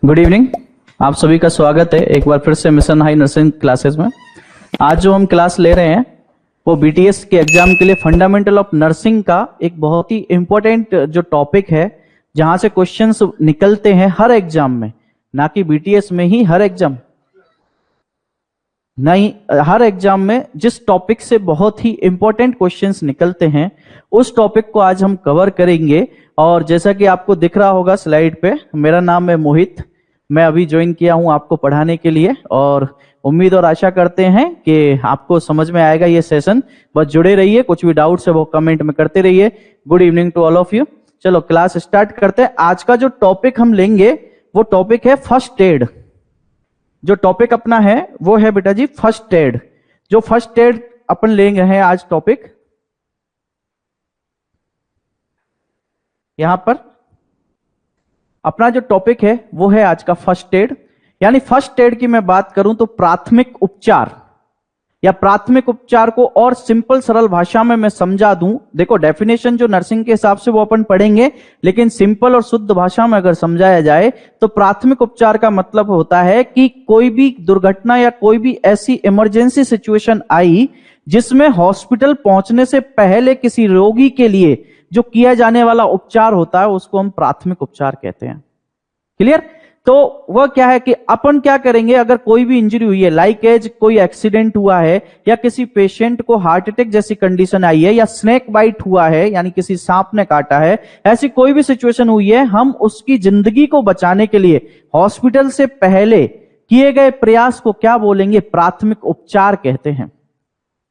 Good evening. आप सभी का स्वागत है एक बार फिर से मिशन हाई नर्सिंग क्लासेस में। आज जो हम क्लास ले रहे हैं वो बीटीएस के एग्जाम के लिए फंडामेंटल ऑफ नर्सिंग का एक बहुत ही इंपॉर्टेंट जो टॉपिक है, जहां से क्वेश्चंस निकलते हैं हर एग्जाम में, ना कि बीटीएस में ही हर एग्जाम नहीं, हर एग्जाम में जिस टॉपिक से बहुत ही इंपॉर्टेंट क्वेश्चंस निकलते हैं उस टॉपिक को आज हम कवर करेंगे। और जैसा कि आपको दिख रहा होगा स्लाइड पे, मेरा नाम है मोहित, मैं अभी ज्वाइन किया हूं आपको पढ़ाने के लिए और उम्मीद और आशा करते हैं कि आपको समझ में आएगा ये सेशन। बस जुड़े रहिए, कुछ भी डाउट्स है वो कमेंट में करते रहिए। Good evening to all of you. चलो क्लास स्टार्ट करते हैं। आज का जो टॉपिक हम लेंगे वो टॉपिक है फर्स्ट एड। जो टॉपिक अपना है वो है बेटा जी फर्स्ट एड। जो फर्स्ट एड अपन लेंगे हैं आज टॉपिक, यहां पर अपना जो टॉपिक है वो है आज का फर्स्ट एड। यानी फर्स्ट एड की मैं बात करूं तो प्राथमिक उपचार, या प्राथमिक उपचार को और सिंपल सरल भाषा में मैं समझा दूं। देखो डेफिनेशन जो नर्सिंग के हिसाब से वो अपन पढ़ेंगे, लेकिन सिंपल और शुद्ध भाषा में अगर समझाया जाए तो प्राथमिक उपचार का मतलब होता है कि कोई भी दुर्घटना या कोई भी ऐसी इमरजेंसी सिचुएशन आई जिसमें हॉस्पिटल पहुंचने से पहले किसी रोगी के लिए जो किया जाने वाला उपचार होता है उसको हम प्राथमिक उपचार कहते हैं। क्लियर? तो वह क्या है कि अपन क्या करेंगे, अगर कोई भी इंजरी हुई है, लाइक एज कोई एक्सीडेंट हुआ है, या किसी पेशेंट को हार्ट अटैक जैसी कंडीशन आई है, या स्नेक बाइट हुआ है यानी किसी सांप ने काटा है, ऐसी कोई भी सिचुएशन हुई है, हम उसकी जिंदगी को बचाने के लिए हॉस्पिटल से पहले किए गए प्रयास को क्या बोलेंगे? प्राथमिक उपचार कहते हैं।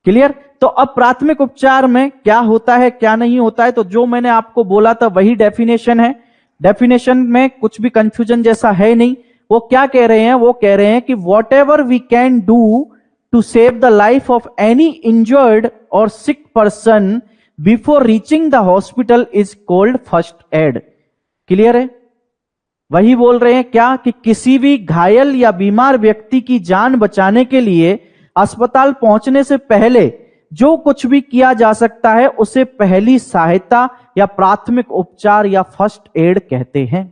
क्लियर? तो अब प्राथमिक उपचार में क्या होता है क्या नहीं होता है, तो जो मैंने आपको बोला था वही डेफिनेशन है। डेफिनेशन में कुछ भी कंफ्यूजन जैसा है नहीं। वो क्या कह रहे हैं? वो कह रहे हैं कि whatever we can do to save the life of any injured or sick person before reaching the hospital is called first aid. Clear है? वही बोल रहे हैं क्या कि किसी भी घायल या बीमार व्यक्ति की जान बचाने के लिए अस्पताल पहुंचने से पहले जो कुछ भी किया जा सकता है उसे पहली सहायता या प्राथमिक उपचार या फर्स्ट एड कहते हैं।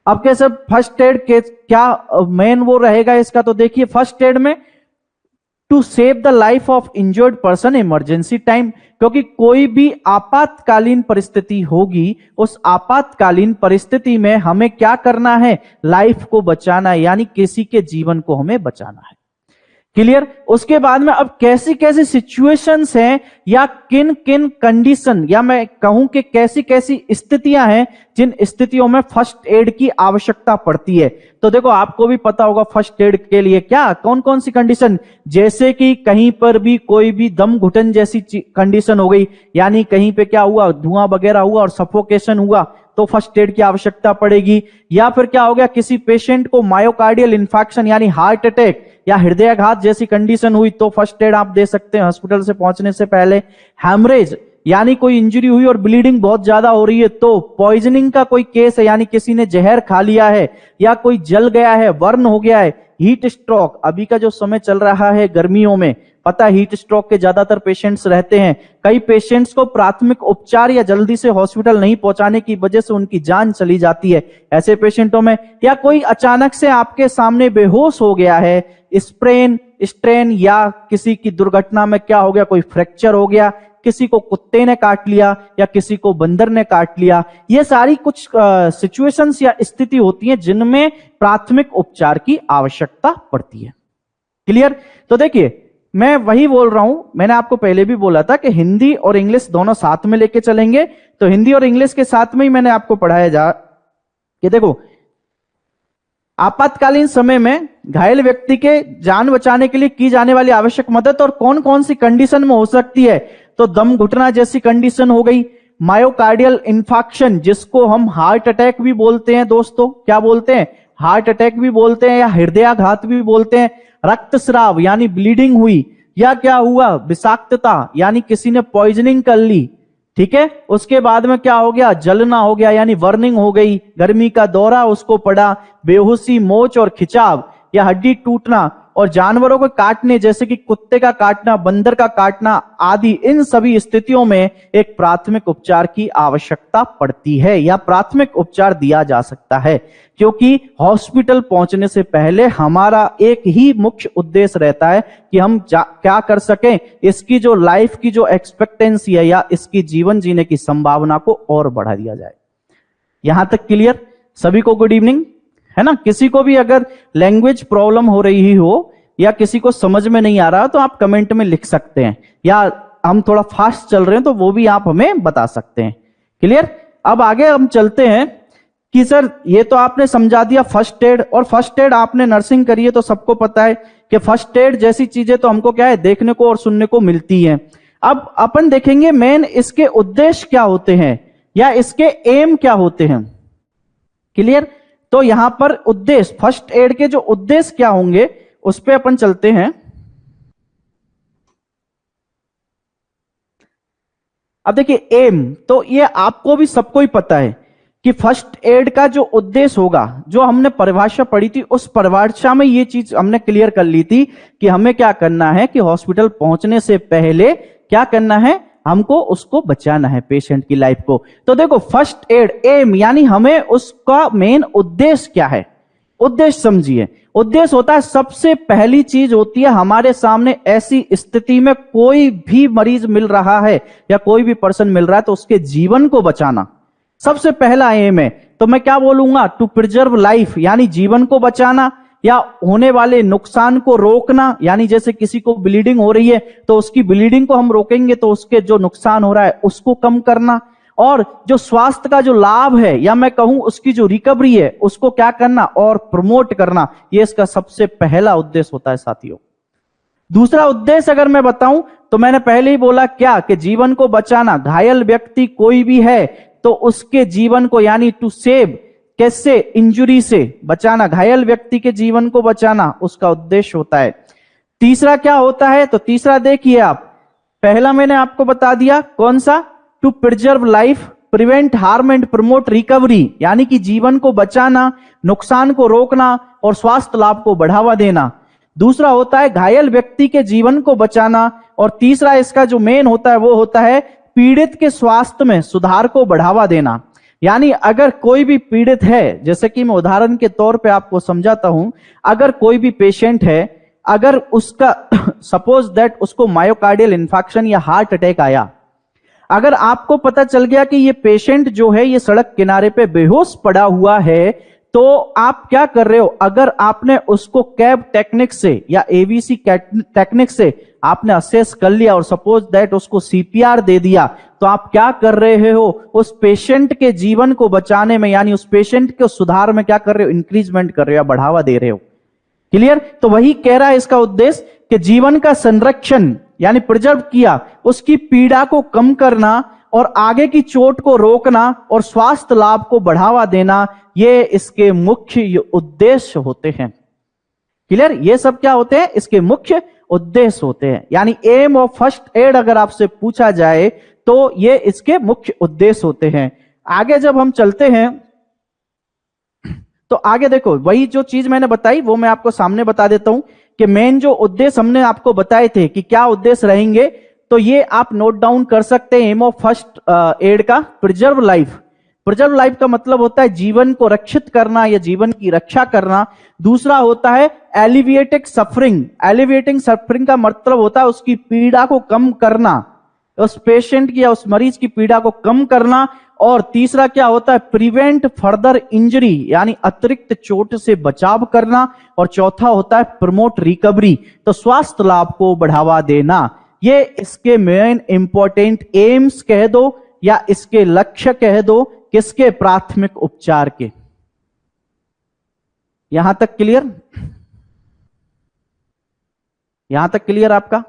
अब कैसे फर्स्ट एड के क्या मेन वो रहेगा इसका? तो देखिए फर्स्ट एड में to save the life of injured person emergency time, क्योंकि कोई भी आपातकालीन परिस्थिति होगी, उस आपातकालीन परिस्थिति में हमें क्या करना है? लाइफ को बचाना है, यानी किसी के जीवन को हमें बचाना है। क्लियर? उसके बाद में अब कैसी कैसी सिचुएशंस हैं या किन किन कंडीशन, या मैं कहूं कि कैसी कैसी स्थितियां हैं जिन स्थितियों में फर्स्ट एड की आवश्यकता पड़ती है। तो देखो आपको भी पता होगा फर्स्ट एड के लिए क्या कौन कौन सी कंडीशन, जैसे कि कहीं पर भी कोई भी दम घुटन जैसी कंडीशन हो गई, यानी कहीं पे क्या हुआ, धुआं वगैरह हुआ और सफोकेशन हुआ तो फर्स्ट एड की आवश्यकता पड़ेगी। या फिर क्या हो गया, किसी पेशेंट को मायोकार्डियल इंफार्क्शन यानी हार्ट अटैक या हृदयाघात जैसी कंडीशन हुई तो फर्स्ट एड आप दे सकते हैं हॉस्पिटल से पहुंचने से पहले। हैमरेज यानी कोई इंजरी हुई और ब्लीडिंग बहुत ज्यादा हो रही है, तो पॉइजनिंग का कोई केस है यानी किसी ने जहर खा लिया है या कोई जल गया है, बर्न हो गया है। हीट स्ट्रोक, अभी का जो समय चल रहा है गर्मियों में, पता है हीट स्ट्रोक के ज्यादातर पेशेंट्स रहते हैं। कई पेशेंट्स को प्राथमिक उपचार या जल्दी से हॉस्पिटल नहीं पहुंचाने की वजह से उनकी जान चली जाती है ऐसे पेशेंटों में। या कोई अचानक से आपके सामने बेहोश हो गया है, स्प्रेन स्ट्रेन, या किसी की दुर्घटना में क्या हो गया, कोई फ्रैक्चर हो गया, किसी को कुत्ते ने काट लिया या किसी को बंदर ने काट लिया। ये सारी कुछ सिचुएशंस या स्थिति होती हैं जिनमें प्राथमिक उपचार की आवश्यकता पड़ती है। क्लियर? तो देखिए मैं वही बोल रहा हूं, मैंने आपको पहले भी बोला था कि हिंदी और इंग्लिश दोनों साथ में लेके चलेंगे। तो हिंदी और इंग्लिश के साथ में ही मैंने आपको पढ़ाया जा कि देखो आपातकालीन समय में घायल व्यक्ति के जान बचाने के लिए की जाने वाली आवश्यक मदद और कौन कौन सी कंडीशन में हो सकती है। तो दम घुटना जैसी कंडीशन हो गई, मायोकार्डियल इंफार्क्शन जिसको हम हार्ट अटैक भी बोलते हैं दोस्तों, क्या बोलते हैं? हार्ट अटैक भी बोलते हैं या हृदयाघात भी बोलते हैं। रक्तस्राव यानी ब्लीडिंग हुई, या क्या हुआ, विषाक्तता यानी किसी ने पॉइजनिंग कर ली, ठीक है। उसके बाद में क्या हो गया, जलना हो गया यानी बर्निंग हो गई, गर्मी का दौरा उसको पड़ा, बेहोशी, मोच और खिंचाव या हड्डी टूटना और जानवरों को काटने जैसे कि कुत्ते का काटना, बंदर का काटना आदि, इन सभी स्थितियों में एक प्राथमिक उपचार की आवश्यकता पड़ती है या प्राथमिक उपचार दिया जा सकता है, क्योंकि हॉस्पिटल पहुंचने से पहले हमारा एक ही मुख्य उद्देश्य रहता है कि हम क्या कर सकें, इसकी जो लाइफ की जो एक्सपेक्टेंसी है या इसकी जीवन जीने की संभावना को और बढ़ा दिया जाए। यहां तक क्लियर? सभी को गुड इवनिंग, है ना। किसी को भी अगर लैंग्वेज प्रॉब्लम हो रही हो या किसी को समझ में नहीं आ रहा तो आप कमेंट में लिख सकते हैं, या हम थोड़ा फास्ट चल रहे हैं तो वो भी आप हमें बता सकते हैं। क्लियर? अब आगे हम चलते हैं कि सर ये तो आपने समझा दिया फर्स्ट एड, और फर्स्ट एड आपने नर्सिंग करी है तो सबको पता है कि फर्स्ट एड जैसी चीजें तो हमको क्या है देखने को और सुनने को मिलती हैं। अब अपन देखेंगे मेन इसके उद्देश्य क्या होते हैं या इसके एम क्या होते हैं। क्लियर? तो यहां पर उद्देश्य, फर्स्ट एड के जो उद्देश्य क्या होंगे उस पे अपन चलते हैं। अब देखिए एम, तो ये आपको भी सबको ही पता है कि फर्स्ट एड का जो उद्देश्य होगा, जो हमने परिभाषा पढ़ी थी उस परिभाषा में ये चीज हमने क्लियर कर ली थी कि हमें क्या करना है कि हॉस्पिटल पहुंचने से पहले क्या करना है, हमको उसको बचाना है पेशेंट की लाइफ को। तो देखो फर्स्ट एड एम यानी हमें उसका मेन उद्देश्य क्या है, उद्देश्य समझिए। उद्देश्य होता है, सबसे पहली चीज होती है हमारे सामने ऐसी स्थिति में कोई भी मरीज मिल रहा है या कोई भी पर्सन मिल रहा है तो उसके जीवन को बचाना सबसे पहला एम है। तो मैं क्या बोलूंगा, टू प्रिजर्व लाइफ यानी जीवन को बचाना, या होने वाले नुकसान को रोकना, यानी जैसे किसी को ब्लीडिंग हो रही है तो उसकी ब्लीडिंग को हम रोकेंगे तो उसके जो नुकसान हो रहा है उसको कम करना, और जो स्वास्थ्य का जो लाभ है या मैं कहूं उसकी जो रिकवरी है उसको क्या करना और प्रमोट करना, ये इसका सबसे पहला उद्देश्य होता है साथियों। दूसरा उद्देश्य अगर मैं बताऊं तो मैंने पहले ही बोला क्या कि जीवन को बचाना, घायल व्यक्ति कोई भी है तो उसके जीवन को यानी टू सेव, कैसे, इंजुरी से बचाना, घायल व्यक्ति के जीवन को बचाना उसका उद्देश्य होता है। तीसरा क्या होता है, तो तीसरा देखिए आप, पहला मैंने आपको बता दिया कौन सा, to preserve life, prevent harm and promote recovery, यानी कि जीवन को बचाना, नुकसान को रोकना और स्वास्थ्य लाभ को बढ़ावा देना। दूसरा होता है घायल व्यक्ति के जीवन को बचाना, और तीसरा इसका जो मेन होता है वो होता है पीड़ित के स्वास्थ्य में सुधार को बढ़ावा देना। यानी अगर कोई भी पीड़ित है, जैसे कि मैं उदाहरण के तौर पे आपको समझाता हूं, अगर कोई भी पेशेंट है, अगर उसका सपोज दैट उसको मायोकार्डियल इन्फेक्शन या हार्ट अटैक आया, अगर आपको पता चल गया कि ये पेशेंट जो है ये सड़क किनारे पे बेहोश पड़ा हुआ है, तो आप क्या कर रहे हो, अगर आपने उसको कैब टेक्निक से या एवीसी टेक्निक से आपने असेस कर लिया और सपोज दैट उसको सीपीआर दे दिया, तो आप क्या कर रहे हो, उस पेशेंट के जीवन को बचाने में यानी उस पेशेंट के सुधार में क्या कर रहे हो, इंक्रीजमेंट कर रहे हो या बढ़ावा दे रहे हो। क्लियर? तो वही कह रहा है इसका उद्देश्य कि जीवन का संरक्षण यानी प्रिजर्व किया, उसकी पीड़ा को कम करना और आगे की चोट को रोकना और स्वास्थ्य लाभ को बढ़ावा देना, ये इसके मुख्य उद्देश्य होते हैं। क्लियर? ये सब क्या होते हैं, इसके मुख्य उद्देश्य होते हैं। यानी एम ऑफ फर्स्ट एड अगर आपसे पूछा जाए तो ये इसके मुख्य उद्देश्य होते हैं। आगे जब हम चलते हैं तो आगे देखो वही जो चीज मैंने बताई वो मैं आपको सामने बता देता हूं कि मेन जो उद्देश्य हमने आपको बताए थे कि क्या उद्देश्य रहेंगे, तो ये आप नोट डाउन कर सकते हैं। एम ऑफ फर्स्ट एड का प्रिजर्व लाइफ, प्रिजर्व लाइफ का मतलब होता है जीवन को रक्षित करना या जीवन की रक्षा करना। दूसरा होता है एलिविएटिंग सफरिंग, एलिविएटिंग सफरिंग का मतलब होता है उसकी पीड़ा को कम करना, उस पेशेंट की या उस मरीज की पीड़ा को कम करना। और तीसरा क्या होता है, प्रिवेंट फर्दर इंजरी यानी अतिरिक्त चोट से बचाव करना। और चौथा होता है प्रमोट रिकवरी, तो स्वास्थ्य लाभ को बढ़ावा देना। ये इसके मेन इंपॉर्टेंट एम्स कह दो या इसके लक्ष्य कह दो, किसके, प्राथमिक उपचार के। यहां तक क्लियर? यहां तक क्लियर आपका?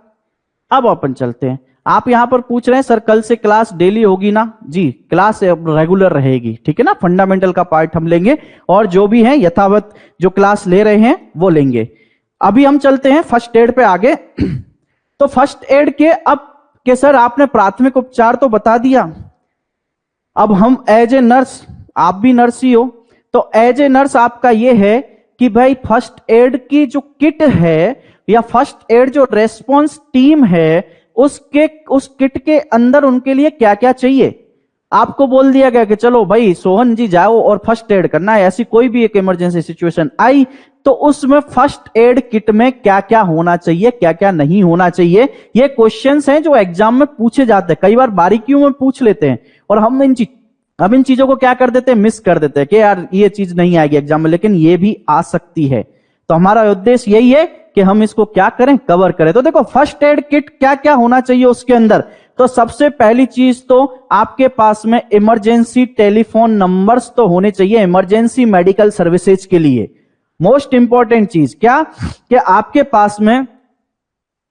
अब अपन चलते हैं। आप यहां पर पूछ रहे हैं सर कल से क्लास डेली होगी ना? जी, क्लास रेगुलर रहेगी, ठीक है ना। फंडामेंटल का पार्ट हम लेंगे और जो भी है यथावत जो क्लास ले रहे हैं वो लेंगे। अभी हम चलते हैं फर्स्ट एड पे आगे। तो फर्स्ट एड के अब के सर आपने प्राथमिक उपचार तो बता दिया, अब हम एज ए नर्स, आप भी नर्स ही हो, तो एज ए नर्स आपका ये है कि भाई फर्स्ट एड की जो किट है या फर्स्ट एड जो रेस्पॉन्स टीम है उस किट के अंदर उनके लिए क्या क्या चाहिए। आपको बोल दिया गया कि चलो भाई सोहन जी जाओ और फर्स्ट एड करना है, ऐसी कोई भी एक इमरजेंसी सिचुएशन आई तो उसमें फर्स्ट एड किट में क्या क्या होना चाहिए, क्या क्या नहीं होना चाहिए। ये क्वेश्चंस हैं जो एग्जाम में पूछे जाते हैं, कई बार बारीकियों में पूछ लेते हैं और हम इन चीजों को क्या कर देते हैं, मिस कर देते हैं कि यार ये चीज नहीं आएगी एग्जाम में, लेकिन ये भी आ सकती है। तो हमारा उद्देश्य यही है कि हम इसको क्या करें, कवर करें। तो देखो फर्स्ट एड किट क्या क्या होना चाहिए उसके अंदर। तो सबसे पहली चीज तो आपके पास में इमरजेंसी टेलीफोन नंबर्स तो होने चाहिए इमरजेंसी मेडिकल सर्विसेज के लिए। मोस्ट इंपॉर्टेंट चीज क्या कि आपके पास में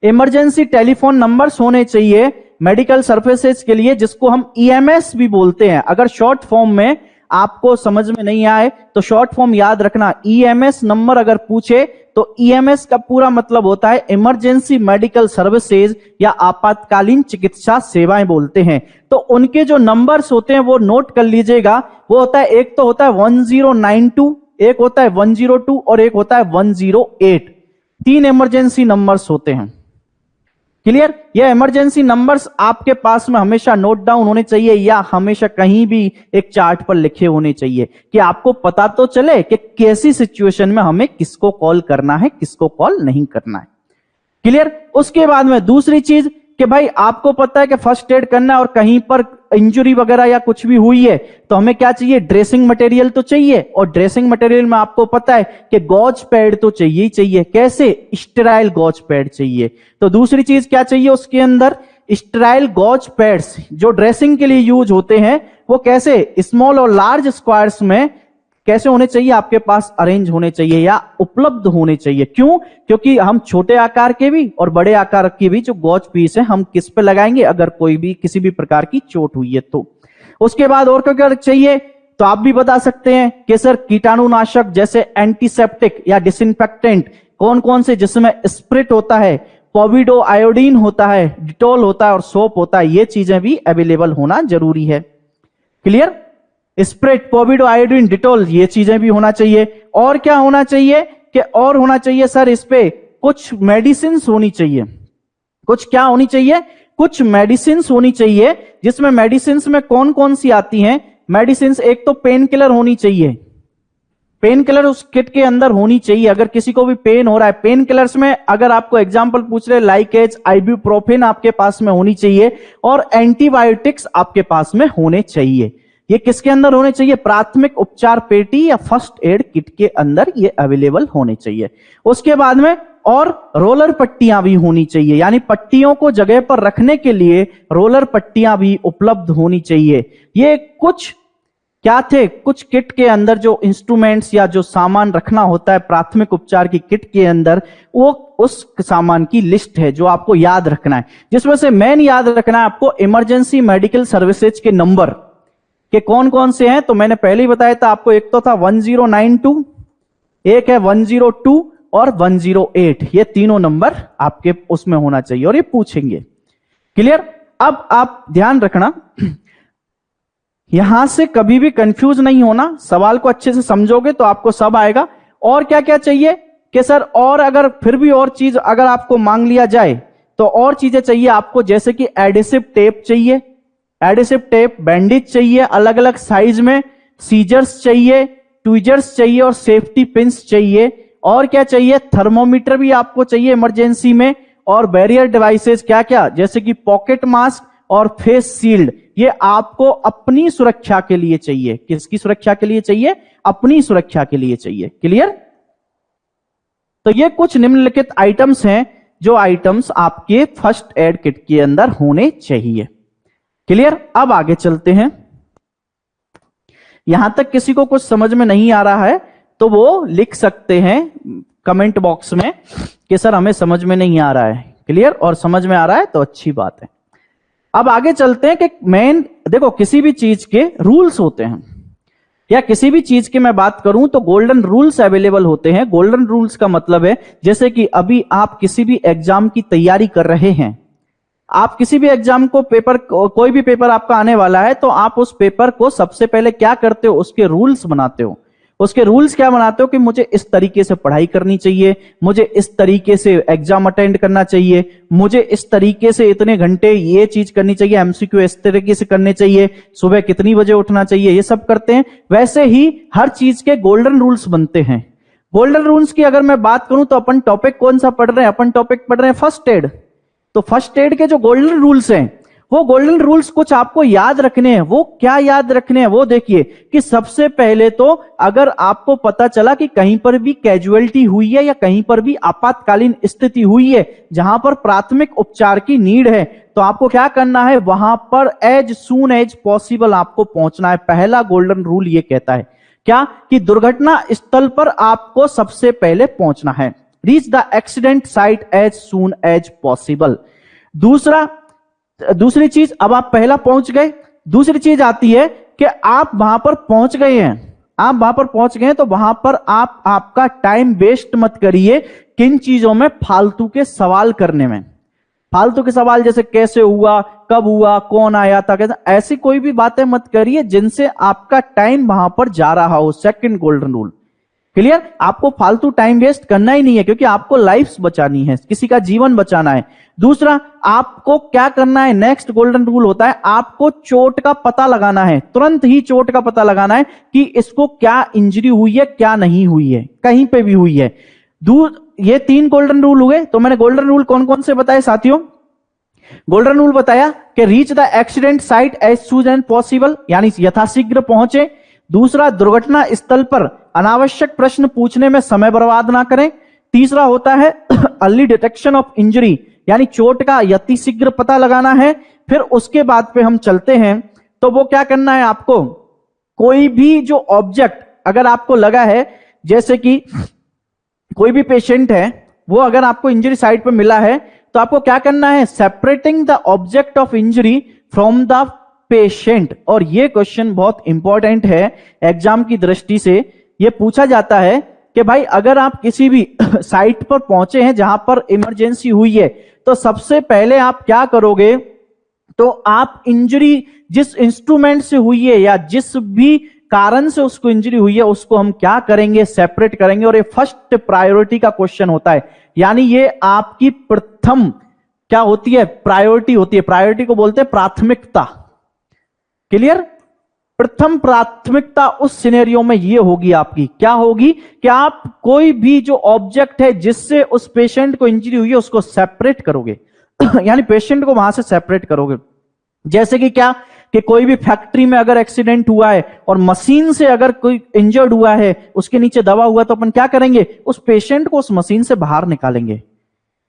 इमरजेंसी टेलीफोन नंबर्स होने चाहिए मेडिकल सर्विसेज के लिए, जिसको हम ईएमएस भी बोलते हैं। अगर शॉर्ट फॉर्म में आपको समझ में नहीं आए तो शॉर्ट फॉर्म याद रखना, ईएमएस नंबर अगर पूछे तो ईएमएस का पूरा मतलब होता है इमरजेंसी मेडिकल सर्विसेज या आपातकालीन चिकित्सा सेवाएं बोलते हैं। तो उनके जो नंबर्स होते हैं वो नोट कर लीजिएगा। वो होता है, एक तो होता है 1092, एक होता है 102 और एक होता है 108। 3 इमरजेंसी नंबर्स होते हैं। क्लियर? ये इमरजेंसी नंबर्स आपके पास में हमेशा नोट डाउन होने चाहिए या हमेशा कहीं भी एक चार्ट पर लिखे होने चाहिए कि आपको पता तो चले कि कैसी सिचुएशन में हमें किसको कॉल करना है, किसको कॉल नहीं करना है। क्लियर? उसके बाद में दूसरी चीज कि भाई आपको पता है कि फर्स्ट एड करना है और कहीं पर इंजरी वगैरह या कुछ भी हुई है तो हमें क्या चाहिए, ड्रेसिंग मटेरियल तो चाहिए। और ड्रेसिंग मटेरियल में आपको पता है कि गॉज पैड तो चाहिए ही चाहिए। कैसे? स्टेराइल गॉज पैड चाहिए। तो दूसरी चीज क्या चाहिए उसके अंदर, स्टेराइल गॉज पैड्स जो ड्रेसिंग के लिए यूज होते हैं वो कैसे, स्मॉल और लार्ज स्क्वायर्स में कैसे होने चाहिए, आपके पास अरेंज होने चाहिए या उपलब्ध होने चाहिए। क्यों? क्योंकि हम छोटे आकार के भी और बड़े आकार के भी जो गॉज पीस है हम किस पे लगाएंगे अगर कोई भी किसी भी प्रकार की चोट हुई है तो। उसके बाद और क्या चाहिए तो आप भी बता सकते हैं कि सर कीटाणुनाशक जैसे एंटीसेप्टिक या डिसइंफेक्टेंट कौन कौन से, जिसमें स्प्रिट होता है, पॉविडो आयोडीन होता है, डिटॉल होता है और सोप होता है। ये चीजें भी अवेलेबल होना जरूरी है। क्लियर? स्प्रेड, पॉविडो आयोडीन, डिटॉल, ये चीजें भी होना चाहिए। और क्या होना चाहिए कि और होना चाहिए सर इस पे कुछ मेडिसिन होनी चाहिए। कुछ क्या होनी चाहिए, कुछ मेडिसिन होनी चाहिए, जिसमें मेडिसिन में कौन कौन सी आती हैं मेडिसिन। एक तो पेन किलर होनी चाहिए, पेन किलर उस किट के अंदर होनी चाहिए। अगर किसी को भी पेन हो रहा है, पेन किलर्स में अगर आपको एग्जांपल पूछ रहे लाइकेज, आइब्यूप्रोफेन आपके पास में होनी चाहिए और एंटीबायोटिक्स आपके पास में होने चाहिए। ये किसके अंदर होने चाहिए, प्राथमिक उपचार पेटी या फर्स्ट एड किट के अंदर ये अवेलेबल होने चाहिए। उसके बाद में और रोलर पट्टियां भी होनी चाहिए, यानी पट्टियों को जगह पर रखने के लिए रोलर पट्टियां भी उपलब्ध होनी चाहिए। ये कुछ क्या थे, कुछ किट के अंदर जो इंस्ट्रूमेंट्स या जो सामान रखना होता है प्राथमिक उपचार की किट के अंदर, वो उस सामान की लिस्ट है जो आपको याद रखना है। जिसमें से मेन याद रखना है आपको इमरजेंसी मेडिकल सर्विसेज के नंबर के कौन कौन से हैं। तो मैंने पहले ही बताया था आपको, एक तो था 1092, एक है 102 और 108। ये तीनों नंबर आपके उसमें होना चाहिए और ये पूछेंगे। क्लियर? अब आप ध्यान रखना, यहां से कभी भी कंफ्यूज नहीं होना, सवाल को अच्छे से समझोगे तो आपको सब आएगा। और क्या क्या चाहिए कि सर, और अगर फिर भी और चीज अगर आपको मांग लिया जाए तो और चीजें चाहिए आपको, जैसे कि एडिसिव टेप चाहिए, एडिसिव टेप, बैंडेज चाहिए अलग अलग साइज में, सीजर्स चाहिए, ट्वीजर्स चाहिए और सेफ्टी पिंस चाहिए। और क्या चाहिए, थर्मोमीटर भी आपको चाहिए इमरजेंसी में। और बैरियर डिवाइसेस क्या क्या, जैसे कि पॉकेट मास्क और फेस शील्ड, ये आपको अपनी सुरक्षा के लिए चाहिए। किसकी सुरक्षा के लिए चाहिए, अपनी सुरक्षा के लिए चाहिए। क्लियर? तो ये कुछ निम्नलिखित आइटम्स हैं जो आइटम्स आपके फर्स्ट एड किट के अंदर होने चाहिए। क्लियर? अब आगे चलते हैं। यहां तक किसी को कुछ समझ में नहीं आ रहा है तो वो लिख सकते हैं कमेंट बॉक्स में कि सर हमें समझ में नहीं आ रहा है। क्लियर? और समझ में आ रहा है तो अच्छी बात है। अब आगे चलते हैं कि मेन देखो, किसी भी चीज के रूल्स होते हैं, या किसी भी चीज की मैं बात करूं तो गोल्डन रूल्स अवेलेबल होते हैं। गोल्डन रूल्स का मतलब है, जैसे कि अभी आप किसी भी एग्जाम की तैयारी कर रहे हैं, आप किसी भी एग्जाम को पेपर, कोई भी पेपर आपका आने वाला है, तो आप उस पेपर को सबसे पहले क्या करते हो, उसके रूल्स बनाते हो। उसके रूल्स क्या बनाते हो कि मुझे इस तरीके से पढ़ाई करनी चाहिए, मुझे इस तरीके से एग्जाम अटेंड करना चाहिए, मुझे इस तरीके से इतने घंटे ये चीज करनी चाहिए, एमसीक्यू इस तरीके से करने चाहिए, सुबह कितनी बजे उठना चाहिए, ये सब करते हैं। वैसे ही हर चीज के गोल्डन रूल्स बनते हैं। गोल्डन रूल्स की अगर मैं बात करूं तो अपन टॉपिक कौन सा पढ़ रहे हैं? अपन टॉपिक पढ़ रहे हैं फर्स्ट एड। तो फर्स्ट एड के जो गोल्डन रूल्स हैं, वो गोल्डन रूल्स कुछ आपको याद रखने हैं। वो क्या याद रखने हैं? वो देखिए कि सबसे पहले तो अगर आपको पता चला कि कहीं पर भी कैजुअलिटी हुई है या कहीं पर भी आपातकालीन स्थिति हुई है जहां पर प्राथमिक उपचार की नीड है, तो आपको क्या करना है? वहां पर एज सून एज पॉसिबल आपको पहुंचना है। पहला गोल्डन रूल ये कहता है क्या? कि दुर्घटना स्थल पर आपको सबसे पहले पहुंचना है। Reach the accident site as soon as possible. दूसरी चीज, अब आप पहला पहुंच गए, दूसरी चीज आती है कि आप वहां पर पहुंच गए हैं। आप वहां पर पहुंच गए तो वहां पर आप आपका टाइम वेस्ट मत करिए किन चीजों में? फालतू के सवाल करने में। फालतू के सवाल जैसे कैसे हुआ, कब हुआ, कौन आया था, कैसे, ऐसी कोई भी बातें मत करिए जिनसे आपका टाइम वहां पर जा रहा हो। Second golden rule clear? आपको फालतू टाइम वेस्ट करना ही नहीं है, क्योंकि आपको लाइफ्स बचानी है, किसी का जीवन बचाना है। दूसरा, आपको क्या करना है? नेक्स्ट गोल्डन रूल होता है आपको चोट का पता लगाना है। तुरंत ही चोट का पता लगाना है कि इसको क्या इंजरी हुई है, क्या नहीं हुई है, कहीं पे भी हुई है। ये 3 गोल्डन रूल हुए। तो मैंने गोल्डन रूल कौन कौन से बताए साथियों? गोल्डन रूल बताया कि reach the accident site as soon as possible, यानी यथाशीघ्र पहुंचे। दूसरा, दुर्घटना स्थल पर अनावश्यक प्रश्न पूछने में समय बर्बाद ना करें। तीसरा होता है अर्ली डिटेक्शन ऑफ इंजरी, यानी चोट का यतिशीघ्र पता लगाना है। फिर उसके बाद पे हम चलते हैं, तो वो क्या करना है आपको? कोई भी जो ऑब्जेक्ट अगर आपको लगा है, जैसे कि कोई भी पेशेंट है, वो अगर आपको इंजरी साइट पे मिला है, तो आपको क्या करना है? Separating the object of injury from the patient. और ये क्वेश्चन बहुत इंपॉर्टेंट है एग्जाम की दृष्टि से। ये पूछा जाता है कि भाई अगर आप किसी भी साइट पर पहुंचे हैं जहां पर इमरजेंसी हुई है, तो सबसे पहले आप क्या करोगे? तो आप इंजरी जिस इंस्ट्रूमेंट से हुई है या जिस भी कारण से उसको इंजरी हुई है, उसको हम क्या करेंगे? सेपरेट करेंगे। और ये फर्स्ट प्रायोरिटी का क्वेश्चन होता है, यानी ये आपकी प्रथम क्या होती है? प्रायोरिटी होती है। प्रायोरिटी को बोलते हैं प्राथमिकता। क्लियर? प्रथम प्राथमिकता उस सिनेरियो में ये होगी आपकी, क्या होगी? कि आप कोई भी जो ऑब्जेक्ट है जिससे उस पेशेंट को इंजरी हुई है, उसको सेपरेट करोगे यानी पेशेंट को वहां से सेपरेट करोगे। जैसे कि क्या? कि कोई भी फैक्ट्री में अगर एक्सीडेंट हुआ है और मशीन से अगर कोई इंजर्ड हुआ है, उसके नीचे दबा हुआ, तो अपन क्या करेंगे? उस पेशेंट को उस मशीन से बाहर निकालेंगे।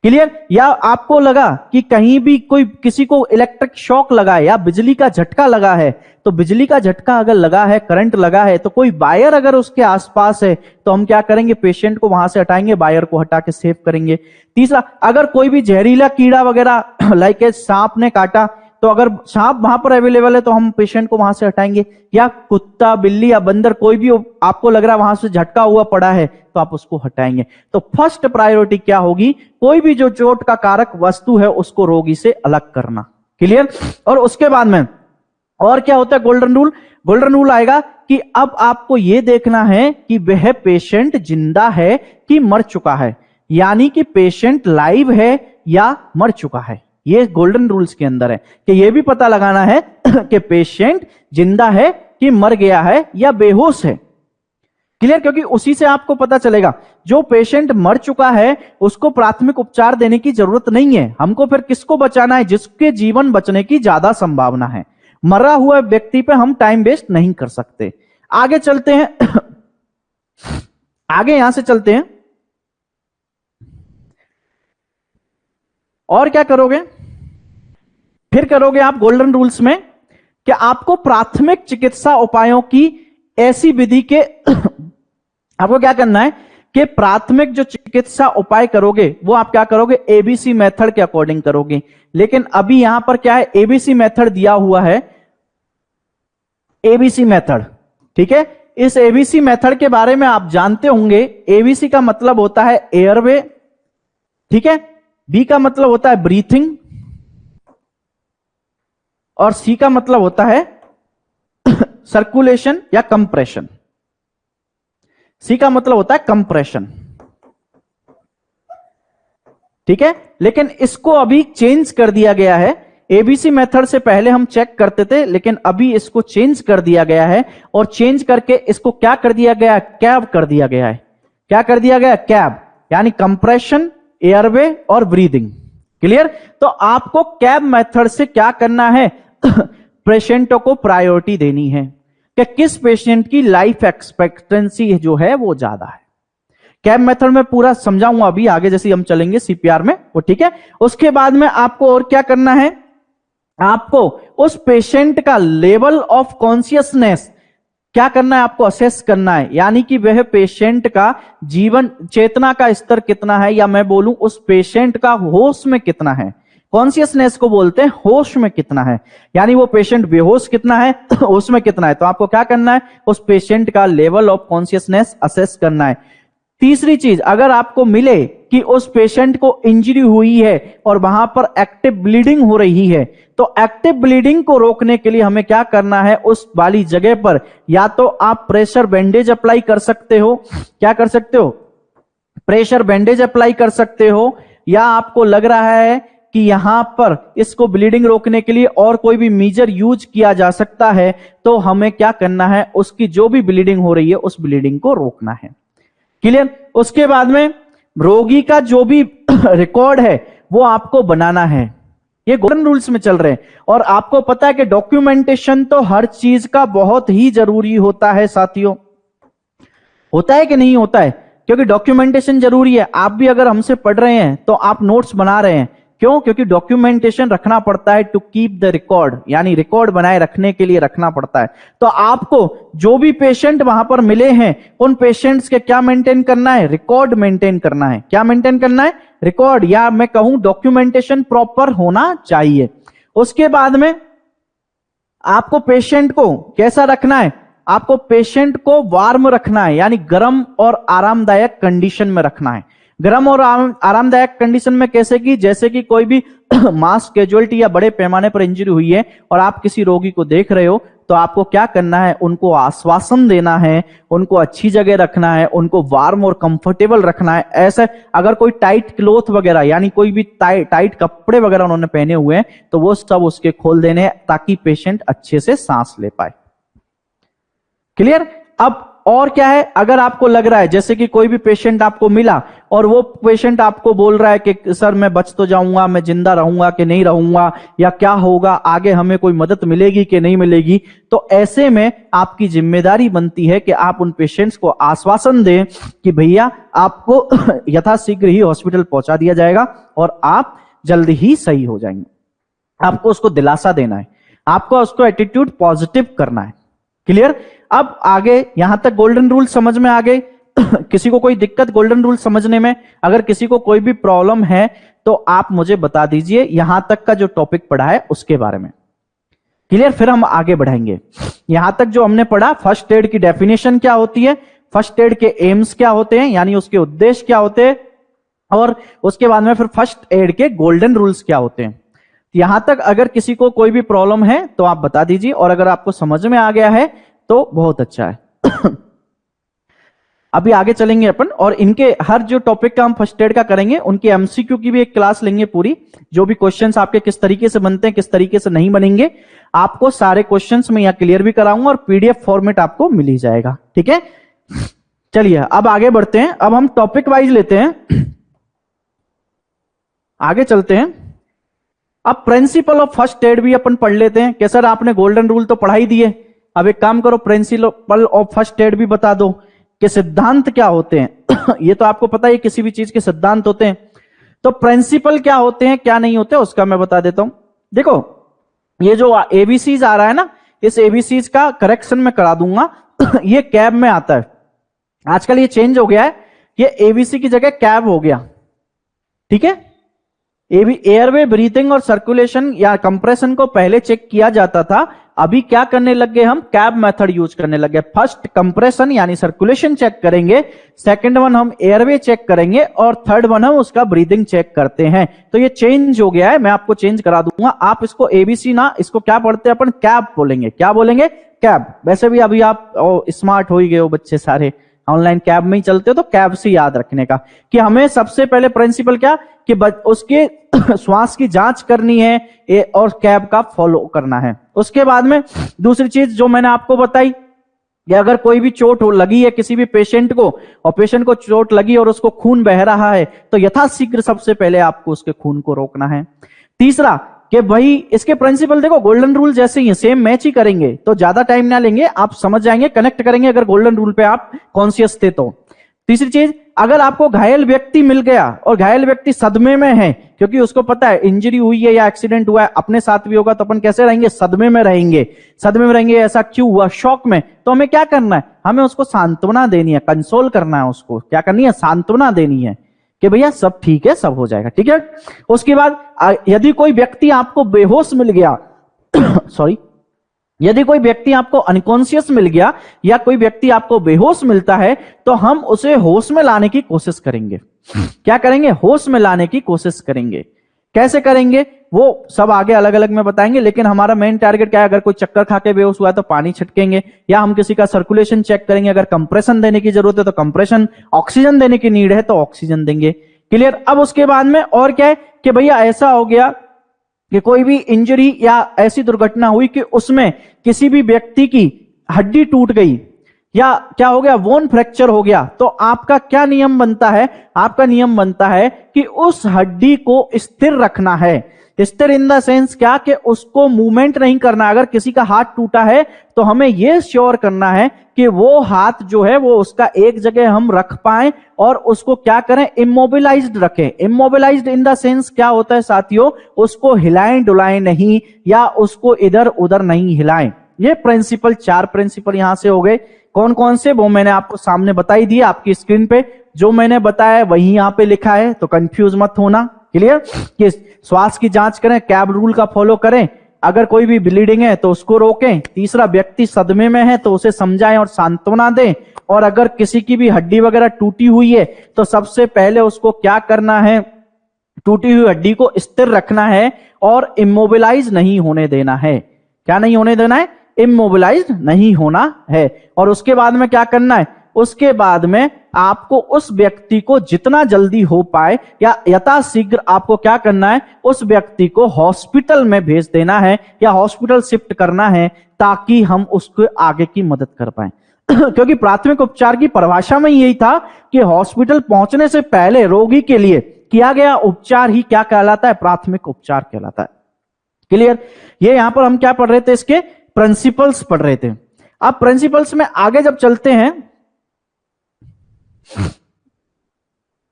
क्लियर? या आपको लगा कि कहीं भी कोई किसी को इलेक्ट्रिक शॉक लगा है या बिजली का झटका लगा है, तो बिजली का झटका अगर लगा है, करंट लगा है, तो कोई वायर अगर उसके आसपास है, तो हम क्या करेंगे? पेशेंट को वहां से हटाएंगे, वायर को हटा के सेव करेंगे। तीसरा, अगर कोई भी जहरीला कीड़ा वगैरह लाइक सांप ने काटा, तो अगर सांप वहां पर अवेलेबल है तो हम पेशेंट को वहां से हटाएंगे। या कुत्ता, बिल्ली या बंदर कोई भी आपको लग रहा है वहां से झटका हुआ पड़ा है, तो आप उसको हटाएंगे। तो फर्स्ट प्रायोरिटी क्या होगी? कोई भी जो चोट का कारक वस्तु है उसको रोगी से अलग करना। क्लियर? और उसके बाद में और क्या होता है? Golden rule. गोल्डन रूल आएगा कि अब आपको यह देखना है कि वह पेशेंट जिंदा है कि मर चुका है, यानी कि पेशेंट लाइव है या मर चुका है। ये गोल्डन रूल्स के अंदर है कि यह भी पता लगाना है कि पेशेंट जिंदा है कि मर गया है या बेहोश है। क्लियर? क्योंकि उसी से आपको पता चलेगा। जो पेशेंट मर चुका है उसको प्राथमिक उपचार देने की जरूरत नहीं है, हमको फिर किसको बचाना है? जिसके जीवन बचने की ज्यादा संभावना है। मरा हुआ व्यक्ति पे हम टाइम वेस्ट नहीं कर सकते। आगे चलते हैं आगे यहां से चलते हैं। और क्या करोगे? फिर करोगे आप गोल्डन रूल्स में कि आपको प्राथमिक चिकित्सा उपायों की ऐसी विधि के आपको क्या करना है कि प्राथमिक जो चिकित्सा उपाय करोगे वो आप क्या करोगे? एबीसी मेथड के अकॉर्डिंग करोगे। लेकिन अभी यहां पर क्या है? एबीसी मेथड दिया हुआ है, एबीसी मेथड। ठीक है? इस एबीसी मेथड के बारे में आप जानते होंगे। एबीसी का मतलब होता है एयरवे, ठीक है? बी का मतलब होता है ब्रीथिंग, और सी का मतलब होता है सर्कुलेशन या कंप्रेशन। सी का मतलब होता है कंप्रेशन, ठीक है। लेकिन इसको अभी चेंज कर दिया गया है। एबीसी मेथड से पहले हम चेक करते थे, लेकिन अभी इसको चेंज कर दिया गया है, और चेंज करके इसको क्या कर दिया गया है, कैब कर दिया गया है। क्या कर दिया गया, कैब, यानी कंप्रेशन, एयरवे और ब्रीदिंग। क्लियर। तो आपको कैब मेथड से क्या करना है पेशेंटों को प्रायोरिटी देनी है कि किस पेशेंट की लाइफ एक्सपेक्टेंसी जो है वो ज्यादा है। कैब मेथड में पूरा समझाऊंगा अभी आगे, जैसे हम चलेंगे सीपीआर में वो, ठीक है। उसके बाद में आपको और क्या करना है, आपको उस पेशेंट का लेवल ऑफ कॉन्शियसनेस क्या करना है, आपको असेस करना है, यानी कि वह पेशेंट का जीवन चेतना का स्तर कितना है, या मैं बोलूं उस पेशेंट का होश में कितना है। कॉन्शियसनेस को बोलते हैं होश में कितना है, यानी वो पेशेंट बेहोश कितना है होश में कितना है। तो आपको क्या करना है, उस पेशेंट का लेवल ऑफ कॉन्शियसनेस असेस करना है। तीसरी चीज, अगर आपको मिले कि उस पेशेंट को इंजरी हुई है और वहां पर एक्टिव ब्लीडिंग हो रही है, तो एक्टिव ब्लीडिंग को रोकने के लिए हमें क्या करना है, उस वाली जगह पर या तो आप प्रेशर बैंडेज अप्लाई कर सकते हो, क्या कर सकते हो, प्रेशर बैंडेज अप्लाई कर सकते हो, या आपको लग रहा है कि यहां पर इसको ब्लीडिंग रोकने के लिए और कोई भी मेजर यूज किया जा सकता है, तो हमें क्या करना है, उसकी जो भी ब्लीडिंग हो रही है उस ब्लीडिंग को रोकना है। क्लियर। उसके बाद में रोगी का जो भी रिकॉर्ड है वो आपको बनाना है। ये गोल्डन रूल्स में चल रहे हैं, और आपको पता है कि डॉक्यूमेंटेशन तो हर चीज का बहुत ही जरूरी होता है साथियों। होता है कि नहीं होता है, क्योंकि डॉक्यूमेंटेशन जरूरी है। आप भी अगर हमसे पढ़ रहे हैं तो आप नोट्स बना रहे हैं, क्यों, क्योंकि डॉक्यूमेंटेशन रखना पड़ता है टू कीप द रिकॉर्ड, यानी रिकॉर्ड बनाए रखने के लिए रखना पड़ता है। तो आपको जो भी पेशेंट वहां पर मिले हैं उन पेशेंट्स के क्या मेंटेन करना है, रिकॉर्ड मेंटेन करना है। क्या मेंटेन करना है, रिकॉर्ड, या मैं कहूं डॉक्यूमेंटेशन प्रॉपर होना चाहिए। उसके बाद में आपको पेशेंट को कैसा रखना है, आपको पेशेंट को वार्म रखना है, यानी गर्म और आरामदायक कंडीशन में रखना है। गर्म और आरामदायक कंडीशन में कैसे की, जैसे कि कोई भी मास कैजुअलिटी या बड़े पैमाने पर इंजरी हुई है और आप किसी रोगी को देख रहे हो, तो आपको क्या करना है, उनको आश्वासन देना है, उनको अच्छी जगह रखना है, उनको वार्म और कंफर्टेबल रखना है। ऐसे अगर कोई टाइट क्लोथ वगैरह, यानी कोई भी टाइट कपड़े वगैरह उन्होंने पहने हुए हैं, तो वो सब उसके खोल देने हैं ताकि पेशेंट अच्छे से सांस ले पाए। क्लियर। अब और क्या है, अगर आपको लग रहा है जैसे कि कोई भी पेशेंट आपको मिला और वो पेशेंट आपको बोल रहा है कि सर मैं बच तो जाऊंगा, मैं जिंदा रहूंगा कि नहीं रहूंगा, या क्या होगा आगे, हमें कोई मदद मिलेगी कि नहीं मिलेगी, तो ऐसे में आपकी जिम्मेदारी बनती है कि आप उन पेशेंट्स को आश्वासन दें कि भैया आपको यथाशीघ्र ही हॉस्पिटल पहुंचा दिया जाएगा और आप जल्दी ही सही हो जाएंगे। आपको उसको दिलासा देना है, आपको उसको एटीट्यूड पॉजिटिव करना है। क्लियर। अब आगे यहां तक गोल्डन रूल समझ में आ गए किसी को कोई दिक्कत गोल्डन रूल समझने में, अगर किसी को कोई भी प्रॉब्लम है तो आप मुझे बता दीजिए, यहां तक का जो टॉपिक पढ़ा है उसके बारे में। क्लियर। फिर हम आगे बढ़ाएंगे। यहां तक जो हमने पढ़ा, फर्स्ट एड की डेफिनेशन क्या होती है, फर्स्ट एड के एम्स क्या होते हैं, यानी उसके उद्देश्य क्या होते हैं, और उसके बाद में फिर फर्स्ट एड के गोल्डन रूल्स क्या होते हैं। यहां तक अगर किसी को कोई भी प्रॉब्लम है तो आप बता दीजिए, और अगर आपको समझ में आ गया है तो बहुत अच्छा है। अभी आगे चलेंगे अपन, और इनके हर जो टॉपिक का हम फर्स्ट एड का करेंगे उनके एमसीक्यू की भी एक क्लास लेंगे पूरी, जो भी क्वेश्चंस आपके किस तरीके से बनते हैं किस तरीके से नहीं बनेंगे, आपको सारे क्वेश्चंस मैं यहां क्लियर भी कराऊंगा और पीडीएफ फॉर्मेट आपको मिल ही जाएगा। ठीक है, चलिए अब आगे बढ़ते हैं। अब हम टॉपिक वाइज लेते हैं, आगे चलते हैं। अब प्रिंसिपल ऑफ फर्स्ट एड भी अपन पढ़ लेते हैं। कि सर आपने गोल्डन रूल तो पढ़ा ही दिए, अब एक काम करो प्रिंसिपल ऑफ फर्स्ट एड भी बता दो कि सिद्धांत क्या होते हैं। ये तो आपको पता है किसी भी चीज के सिद्धांत होते हैं, तो प्रिंसिपल क्या होते हैं क्या नहीं होते उसका मैं बता देता हूं। देखो ये जो एबीसीज आ रहा है ना, इस एबीसीज का करेक्शन मैं करा दूंगा। ये कैब में आता है, आजकल ये चेंज हो गया है, ये एबीसी की जगह कैब हो गया। ठीक है, एयरवे ब्रीथिंग और सर्कुलेशन या कंप्रेशन को पहले चेक किया जाता था, अभी क्या करने लग गए हम, कैब मेथड यूज करने लग गए। फर्स्ट कंप्रेशन यानी सर्कुलेशन चेक करेंगे, सेकंड वन हम एयरवे चेक करेंगे, और थर्ड वन हम उसका ब्रीदिंग चेक करते हैं। तो ये चेंज हो गया है, मैं आपको चेंज करा दूंगा। आप इसको एबीसी ना, इसको क्या पढ़ते हैं अपन, कैब बोलेंगे। क्या बोलेंगे, कैब। वैसे भी अभी आप स्मार्ट हो ही गए हो बच्चे सारे, ऑनलाइन कैब में ही चलते हो तो कैब से याद रखने का कि हमें सबसे पहले प्रिंसिपल क्या कि उसके श्वास की जांच करनी है और कैब का फॉलो करना है। उसके बाद में दूसरी चीज जो मैंने आपको बताई कि अगर कोई भी चोट लगी है किसी भी पेशेंट को और पेशेंट को चोट लगी और उसको खून बह रहा है तो यथाशीघ्र सबसे पहले आपको उसके खून को रोकना है। तीसरा कि भाई इसके प्रिंसिपल देखो गोल्डन रूल जैसे ही है, सेम मैच ही करेंगे तो ज्यादा टाइम ना लेंगे, आप समझ जाएंगे, कनेक्ट करेंगे अगर गोल्डन रूल पे आप कॉन्शियस थे तो। तीसरी चीज, अगर आपको घायल व्यक्ति मिल गया और घायल व्यक्ति सदमे में है क्योंकि उसको पता है इंजरी हुई है या एक्सीडेंट हुआ है, अपने साथ भी होगा तो अपन कैसे रहेंगे, सदमे में रहेंगे। सदमे में रहेंगे, ऐसा क्यों हुआ, शॉक में, तो हमें क्या करना है, हमें उसको सांत्वना देनी है, कंसोल करना है, उसको क्या करनी है, सांत्वना देनी है कि भैया सब ठीक है, सब हो जाएगा, ठीक है। उसके बाद यदि कोई व्यक्ति आपको बेहोश मिल गया सॉरी, यदि कोई व्यक्ति आपको अनकॉन्शियस मिल गया या कोई व्यक्ति आपको बेहोश मिलता है तो हम उसे होश में लाने की कोशिश करेंगे। क्या करेंगे, होश में लाने की कोशिश करेंगे। कैसे करेंगे वो सब आगे अलग अलग में बताएंगे, लेकिन हमारा मेन टारगेट क्या है, अगर कोई चक्कर खा के बेहोश हुआ है तो पानी छिटकेंगे, या हम किसी का सर्कुलेशन चेक करेंगे, अगर कंप्रेशन देने की जरूरत है तो कंप्रेशन, ऑक्सीजन देने की नीड है तो ऑक्सीजन देंगे। क्लियर। अब उसके बाद में और क्या है कि भैया ऐसा हो गया कि कोई भी इंजरी या ऐसी दुर्घटना हुई कि उसमें किसी भी व्यक्ति की हड्डी टूट गई या क्या हो गया, बोन फ्रैक्चर हो गया, तो आपका क्या नियम बनता है, आपका नियम बनता है कि उस हड्डी को स्थिर रखना है। स्थिर इन द सेंस क्या कि उसको मूवमेंट नहीं करना। अगर किसी का हाथ टूटा है तो हमें यह श्योर करना है कि वो हाथ जो है वो उसका एक जगह हम रख पाए और उसको क्या करें, इमोबिलाइज्ड रखें। इमोबिलाइज्ड इन द सेंस क्या होता है साथियों, उसको हिलाएं डुलाएं नहीं या उसको इधर उधर नहीं हिलाएं। ये प्रिंसिपल, 4 प्रिंसिपल यहां से हो गए। कौन कौन से वो मैंने आपको सामने बताई दिया, आपकी स्क्रीन पे जो मैंने बताया वही यहां पे लिखा है, तो कंफ्यूज मत होना। क्लियर। कि श्वास की जांच करें, कैब रूल का फॉलो करें, अगर कोई भी ब्लीडिंग है तो उसको रोकें, तीसरा व्यक्ति सदमे में है तो उसे समझाएं और सांत्वना दें, और अगर किसी की भी हड्डी वगैरह टूटी हुई है तो सबसे पहले उसको क्या करना है, टूटी हुई हड्डी को स्थिर रखना है और इमोबिलाइज नहीं होने देना है। क्या नहीं होने देना है, इमोबिलाइज नहीं होना है। और उसके बाद में क्या करना है, उसके बाद में आपको उस व्यक्ति को जितना जल्दी हो पाए या यथाशीघ्र आपको क्या करना है, उस व्यक्ति को हॉस्पिटल में भेज देना है या हॉस्पिटल शिफ्ट करना है ताकि हम उसको आगे की मदद कर पाए क्योंकि प्राथमिक उपचार की परिभाषा में यही था कि हॉस्पिटल पहुंचने से पहले रोगी के लिए किया गया उपचार ही क्या कहलाता है, प्राथमिक उपचार कहलाता है। क्लियर। ये यहां पर हम क्या पढ़ रहे थे, इसके प्रिंसिपल्स पढ़ रहे थे। अब प्रिंसिपल्स में आगे जब चलते हैं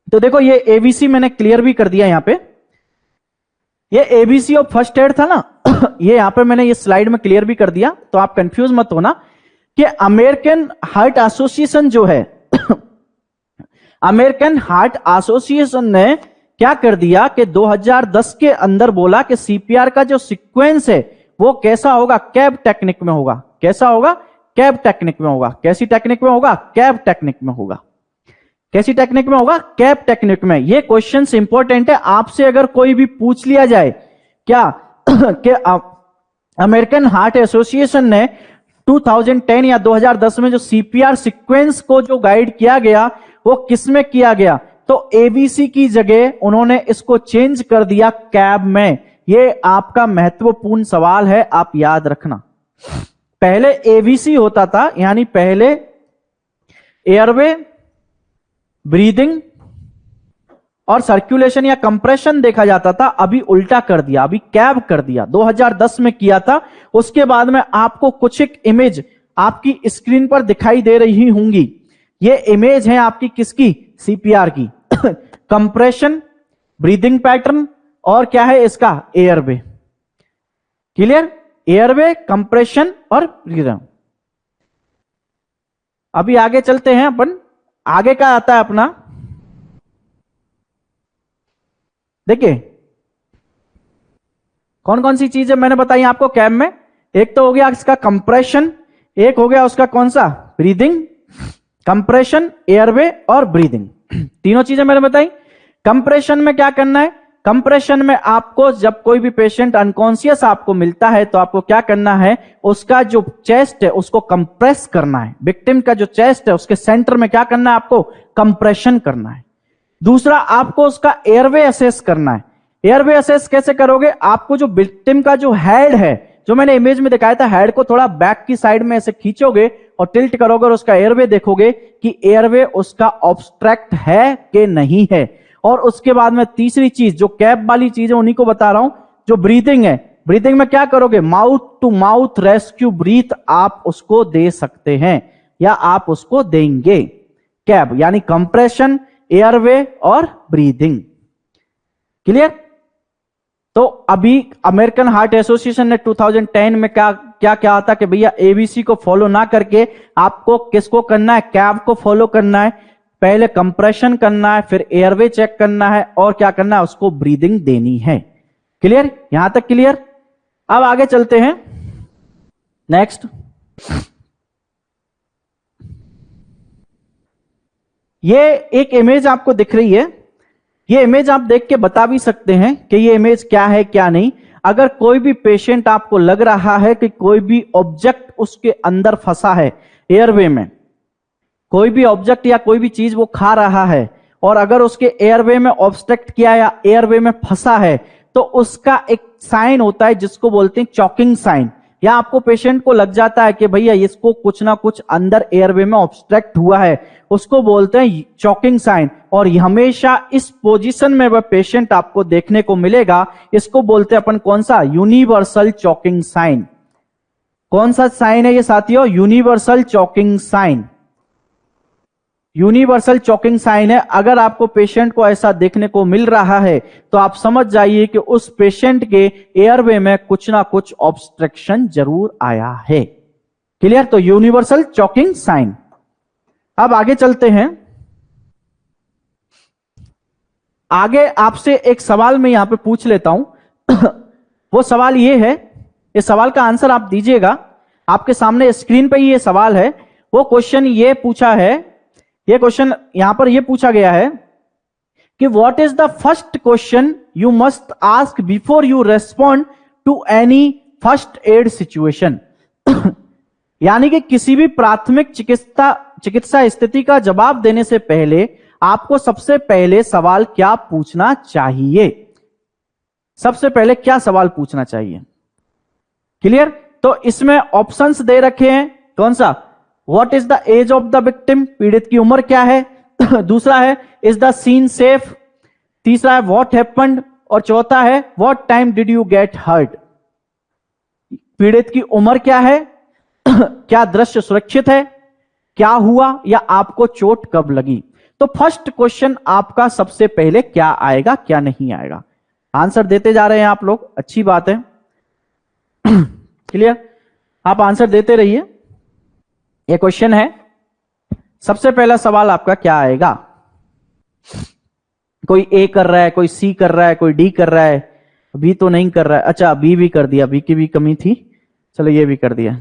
तो देखो ये एबीसी मैंने क्लियर भी कर दिया यहां पे, ये एबीसी ऑफ फर्स्ट एड था ना ये यहां पे मैंने ये स्लाइड में क्लियर भी कर दिया, तो आप कंफ्यूज मत होना कि अमेरिकन हार्ट एसोसिएशन जो है अमेरिकन हार्ट एसोसिएशन ने क्या कर दिया कि 2010 के अंदर बोला कि सीपीआर का जो सीक्वेंस है वो कैसा होगा, कैब टेक्निक में होगा। कैसा होगा, कैब टेक्निक में होगा। कैसी टेक्निक में होगा, कैब टेक्निक में होगा। कैसी टेक्निक में होगा, कैब टेक्निक में। ये क्वेश्चन इंपॉर्टेंट है, आपसे अगर कोई भी पूछ लिया जाए क्या कि अमेरिकन हार्ट एसोसिएशन ने 2010 या 2010 में जो सीपीआर सीक्वेंस को जो गाइड किया गया वो किस में किया गया, तो एबीसी की जगह उन्होंने इसको चेंज कर दिया कैब में। ये आपका महत्वपूर्ण सवाल है, आप याद रखना। पहले एबीसी होता था, यानी पहले एयरवे, ब्रीदिंग और सर्कुलेशन या कंप्रेशन देखा जाता था, अभी उल्टा कर दिया, अभी कैब कर दिया। 2010 में किया था। उसके बाद में आपको कुछ एक इमेज आपकी स्क्रीन पर दिखाई दे रही होंगी। ये इमेज है आपकी किसकी, सीपीआर की कंप्रेशन, ब्रीदिंग पैटर्न और क्या है इसका, एयरवे। क्लियर। एयरवे, कंप्रेशन और ब्रीदिंग। अभी आगे चलते हैं अपन, आगे क्या आता है अपना, देखिए कौन कौन सी चीजें मैंने बताई आपको कैब में। एक तो हो गया इसका कंप्रेशन, एक हो गया उसका कौन सा, ब्रीदिंग, कंप्रेशन, एयरवे और ब्रीदिंग। तीनों चीजें मैंने बताई। कंप्रेशन में क्या करना है, कंप्रेशन में आपको जब कोई भी पेशेंट अनकॉन्शियस आपको मिलता है तो आपको क्या करना है, उसका जो चेस्ट है उसको कंप्रेस करना है। विक्टिम का जो चेस्ट है उसके सेंटर में क्या करना है, आपको कंप्रेशन करना है। दूसरा, आपको उसका एयरवे असेस करना है। एयरवे असेस कैसे करोगे, आपको जो विक्टिम का जो हेड है, जो मैंने इमेज में दिखाया था, हेड को थोड़ा बैक की साइड में ऐसे खींचोगे और टिल्ट करोगे और उसका एयरवे देखोगे कि एयरवे उसका ऑब्स्ट्रैक्ट है कि नहीं है। और उसके बाद में तीसरी चीज, जो कैप वाली चीज है उन्हीं को बता रहा हूं, जो ब्रीथिंग है, ब्रीथिंग में क्या करोगे, mouth to mouth rescue breath आप उसको दे सकते हैं या आप उसको देंगे। कैप यानी कंप्रेशन, एयरवे और ब्रीथिंग। क्लियर? तो अभी अमेरिकन हार्ट एसोसिएशन ने 2010 में क्या क्या कहा था कि भैया एबीसी को फॉलो ना करके आपको किसको करना है, कैप को फॉलो करना है। पहले कंप्रेशन करना है, फिर एयरवे चेक करना है और क्या करना है, उसको ब्रीदिंग देनी है। क्लियर? यहां तक क्लियर? अब आगे चलते हैं नेक्स्ट। ये एक इमेज आपको दिख रही है, ये इमेज आप देख के बता भी सकते हैं कि ये इमेज क्या है क्या नहीं। अगर कोई भी पेशेंट आपको लग रहा है कि कोई भी ऑब्जेक्ट उसके अंदर फंसा है, एयरवे में कोई भी ऑब्जेक्ट या कोई भी चीज वो खा रहा है और अगर उसके एयरवे में ऑब्स्ट्रक्ट किया या एयरवे में फंसा है, तो उसका एक साइन होता है जिसको बोलते हैं चॉकिंग साइन। या आपको पेशेंट को लग जाता है कि भैया इसको कुछ ना कुछ अंदर एयरवे में ऑब्स्ट्रक्ट हुआ है, उसको बोलते हैं चॉकिंग साइन। और हमेशा इस पोजीशन में वह पेशेंट आपको देखने को मिलेगा, इसको बोलते हैं अपन कौन सा, यूनिवर्सल चॉकिंग साइन। कौन सा साइन है ये साथियों, universal choking sign. Universal choking sign है। अगर आपको पेशेंट को ऐसा देखने को मिल रहा है तो आप समझ जाइए कि उस पेशेंट के एयरवे में कुछ ना कुछ ऑब्स्ट्रक्शन जरूर आया है। क्लियर? तो यूनिवर्सल चॉकिंग साइन। अब आगे चलते हैं। आगे आपसे एक सवाल मैं यहां पे पूछ लेता हूं वो सवाल ये है, इस सवाल का आंसर आप दीजिएगा। आपके सामने स्क्रीन पे ये सवाल है। वो क्वेश्चन ये पूछा है, ये क्वेश्चन यहां पर ये पूछा गया है कि what is the first question you must ask before you respond to any first aid situation. यानी कि किसी भी प्राथमिक चिकित्सा स्थिति का जवाब देने से पहले आपको सबसे पहले सवाल क्या पूछना चाहिए, सबसे पहले क्या सवाल पूछना चाहिए। क्लियर? तो इसमें ऑप्शंस दे रखे हैं, कौन सा, what is the age of the victim, पीड़ित की उम्र क्या है दूसरा है इज द सीन सेफ, तीसरा है व्हाट हैपेंड और चौथा है what time did you get hurt. पीड़ित की उम्र क्या है क्या दृश्य सुरक्षित है, क्या हुआ या आपको चोट कब लगी। तो फर्स्ट क्वेश्चन आपका सबसे पहले क्या आएगा क्या नहीं आएगा। आंसर देते जा रहे हैं आप लोग, अच्छी बात है क्लियर? आप आंसर देते रहिए। ये क्वेश्चन है, सबसे पहला सवाल आपका क्या आएगा। कोई ए कर रहा है, कोई सी कर रहा है, कोई डी कर रहा है, बी तो नहीं कर रहा है, अच्छा बी भी कर दिया, बी की भी कमी थी, चलो ये भी कर दिया,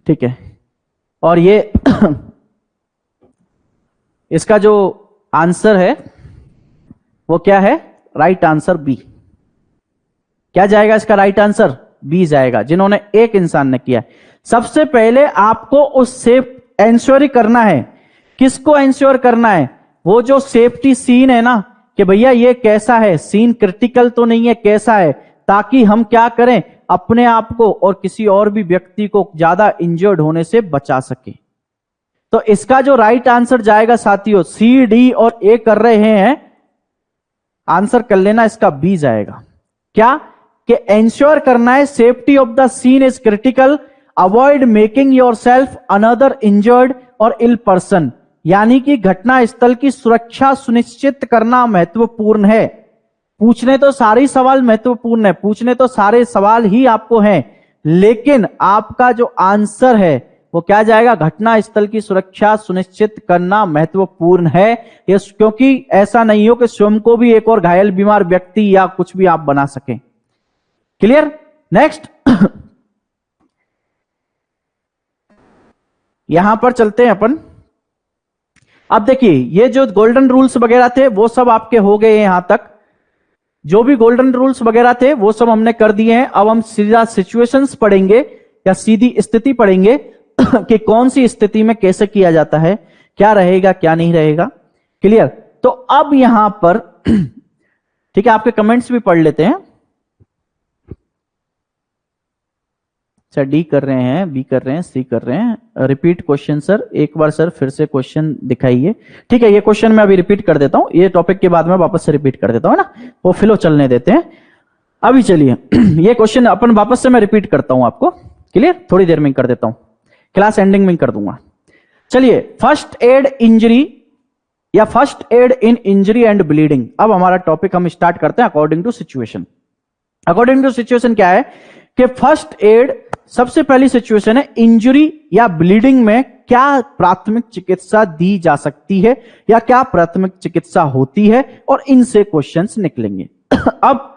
ठीक है। और ये इसका जो आंसर है वो क्या है, राइट आंसर बी। क्या जाएगा इसका राइट आंसर, बी जाएगा, जिन्होंने एक इंसान ने किया। सबसे पहले आपको उस सेफ एंश्योर करना है। किसको एंश्योर करना है, वो जो सेफ्टी सीन है ना, कि भैया ये कैसा है, सीन क्रिटिकल तो नहीं है, कैसा है, ताकि हम क्या करें, अपने आप को और किसी और भी व्यक्ति को ज्यादा इंजर्ड होने से बचा सके। तो इसका जो राइट आंसर जाएगा साथियों, सी डी और ए कर रहे हैं, आंसर कर लेना, इसका बी जाएगा। क्या कि एंश्योर करना है safety of the scene is critical, avoid making yourself another injured और इल पर्सन। यानी कि घटना स्थल की सुरक्षा सुनिश्चित करना महत्वपूर्ण है। पूछने तो सारे सवाल महत्वपूर्ण है, पूछने तो सारे सवाल ही आपको हैं, लेकिन आपका जो आंसर है वो क्या जाएगा, घटना स्थल की सुरक्षा सुनिश्चित करना महत्वपूर्ण है। ये क्योंकि ऐसा नहीं हो कि स्वयं को भी एक और घायल बीमार व्यक्ति या कुछ भी आप बना सकें। क्लियर? नेक्स्ट यहां पर चलते हैं अपन। अब देखिए, ये जो गोल्डन रूल्स वगैरह थे वो सब आपके हो गए यहां तक। जो भी गोल्डन रूल्स वगैरह थे वो सब हमने कर दिए हैं। अब हम सीधा सिचुएशंस पढ़ेंगे या सीधी स्थिति पढ़ेंगे कि कौन सी स्थिति में कैसे किया जाता है, क्या रहेगा क्या नहीं रहेगा। क्लियर? तो अब यहां पर ठीक है, आपके कमेंट्स भी पढ़ लेते हैं। सर डी कर रहे हैं, बी कर रहे हैं, सी कर रहे हैं। रिपीट क्वेश्चन सर, एक बार सर फिर से क्वेश्चन दिखाइए। ठीक है, ये क्वेश्चन मैं अभी रिपीट कर देता हूं, ये टॉपिक के बाद में वापस से रिपीट कर देता हूं ना, वो फ्लो चलने देते हैं। अभी चलिए ये क्वेश्चन अपन वापस से मैं रिपीट करता हूं आपको। क्लियर? थोड़ी देर में कर देता हूं, क्लास एंडिंग में कर दूंगा। चलिए, फर्स्ट एड इंजरी या first aid in injury and bleeding. अब हमारा टॉपिक हम स्टार्ट करते हैं according to situation. According to situation क्या है कि फर्स्ट एड, सबसे पहली सिचुएशन है इंजरी या ब्लीडिंग में क्या प्राथमिक चिकित्सा दी जा सकती है या क्या प्राथमिक चिकित्सा होती है, और इनसे क्वेश्चंस निकलेंगे। अब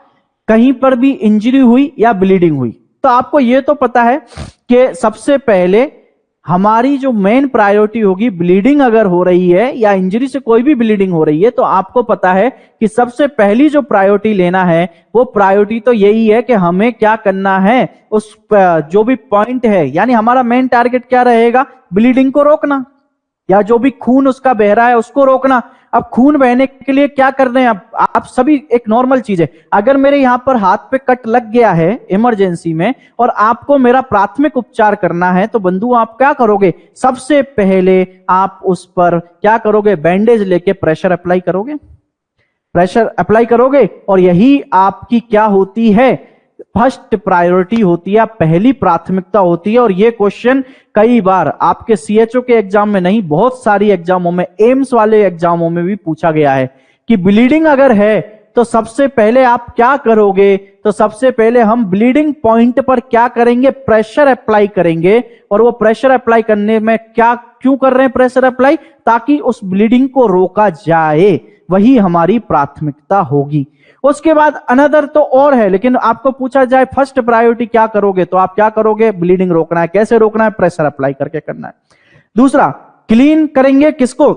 कहीं पर भी इंजरी हुई या ब्लीडिंग हुई तो आपको यह तो पता है कि सबसे पहले हमारी जो मेन प्रायोरिटी होगी, ब्लीडिंग अगर हो रही है या इंजरी से कोई भी ब्लीडिंग हो रही है तो आपको पता है कि सबसे पहली जो प्रायोरिटी लेना है वो प्रायोरिटी तो यही है कि हमें क्या करना है, उस जो भी पॉइंट है, यानी हमारा मेन टारगेट क्या रहेगा, ब्लीडिंग को रोकना या जो भी खून उसका बह रहा है उसको रोकना। अब खून बहने के लिए क्या कर रहे हैं आप सभी, एक नॉर्मल चीज है, अगर मेरे यहां पर हाथ पे कट लग गया है इमरजेंसी में और आपको मेरा प्राथमिक उपचार करना है तो बंधु आप क्या करोगे, सबसे पहले आप उस पर क्या करोगे, बैंडेज लेके प्रेशर अप्लाई करोगे, प्रेशर अप्लाई करोगे। और यही आपकी क्या होती है, फर्स्ट प्रायोरिटी होती है, पहली प्राथमिकता होती है। और यह क्वेश्चन कई बार आपके सीएचओ के एग्जाम में नहीं, बहुत सारी एग्जामों में, एम्स वाले एग्जामों में भी पूछा गया है कि ब्लीडिंग अगर है तो सबसे पहले आप क्या करोगे, तो सबसे पहले हम ब्लीडिंग पॉइंट पर क्या करेंगे, प्रेशर अप्लाई करेंगे। और वो प्रेशर अप्लाई करने में क्या, क्यों कर रहे हैं प्रेशर अप्लाई, ताकि उस ब्लीडिंग को रोका जाए, वही हमारी प्राथमिकता होगी। उसके बाद अनदर तो और है, लेकिन आपको पूछा जाए फर्स्ट प्रायोरिटी क्या करोगे तो आप क्या करोगे, ब्लीडिंग रोकना है। कैसे रोकना है, प्रेशर अप्लाई करके करना है। दूसरा, क्लीन करेंगे किसको,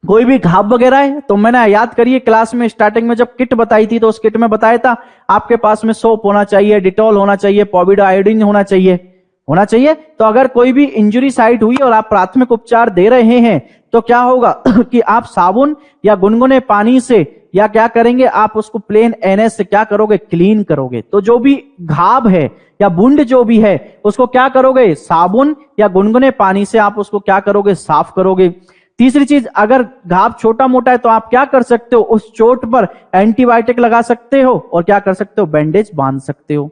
कोई भी घाव वगैरह है तो मैंने याद करिए क्लास में स्टार्टिंग में जब किट बताई थी तो उस किट में बताया था आपके पास में सोप होना चाहिए, डिटॉल होना चाहिए, पॉविडो आयोडीन होना चाहिए। तो अगर कोई भी इंजरी साइट हुई और आप प्राथमिक उपचार दे रहे हैं तो क्या होगा कि आप साबुन या गुनगुने पानी से या क्या करेंगे, आप उसको प्लेन एनएस से क्या करोगे, क्लीन करोगे। तो जो भी घाव है या बूंद जो भी है उसको क्या करोगे, साबुन या गुनगुने पानी से आप उसको क्या करोगे, साफ करोगे। तीसरी चीज, अगर घाव छोटा मोटा है तो आप क्या कर सकते हो, उस चोट पर एंटीबायोटिक लगा सकते हो और क्या कर सकते हो, बैंडेज बांध सकते हो।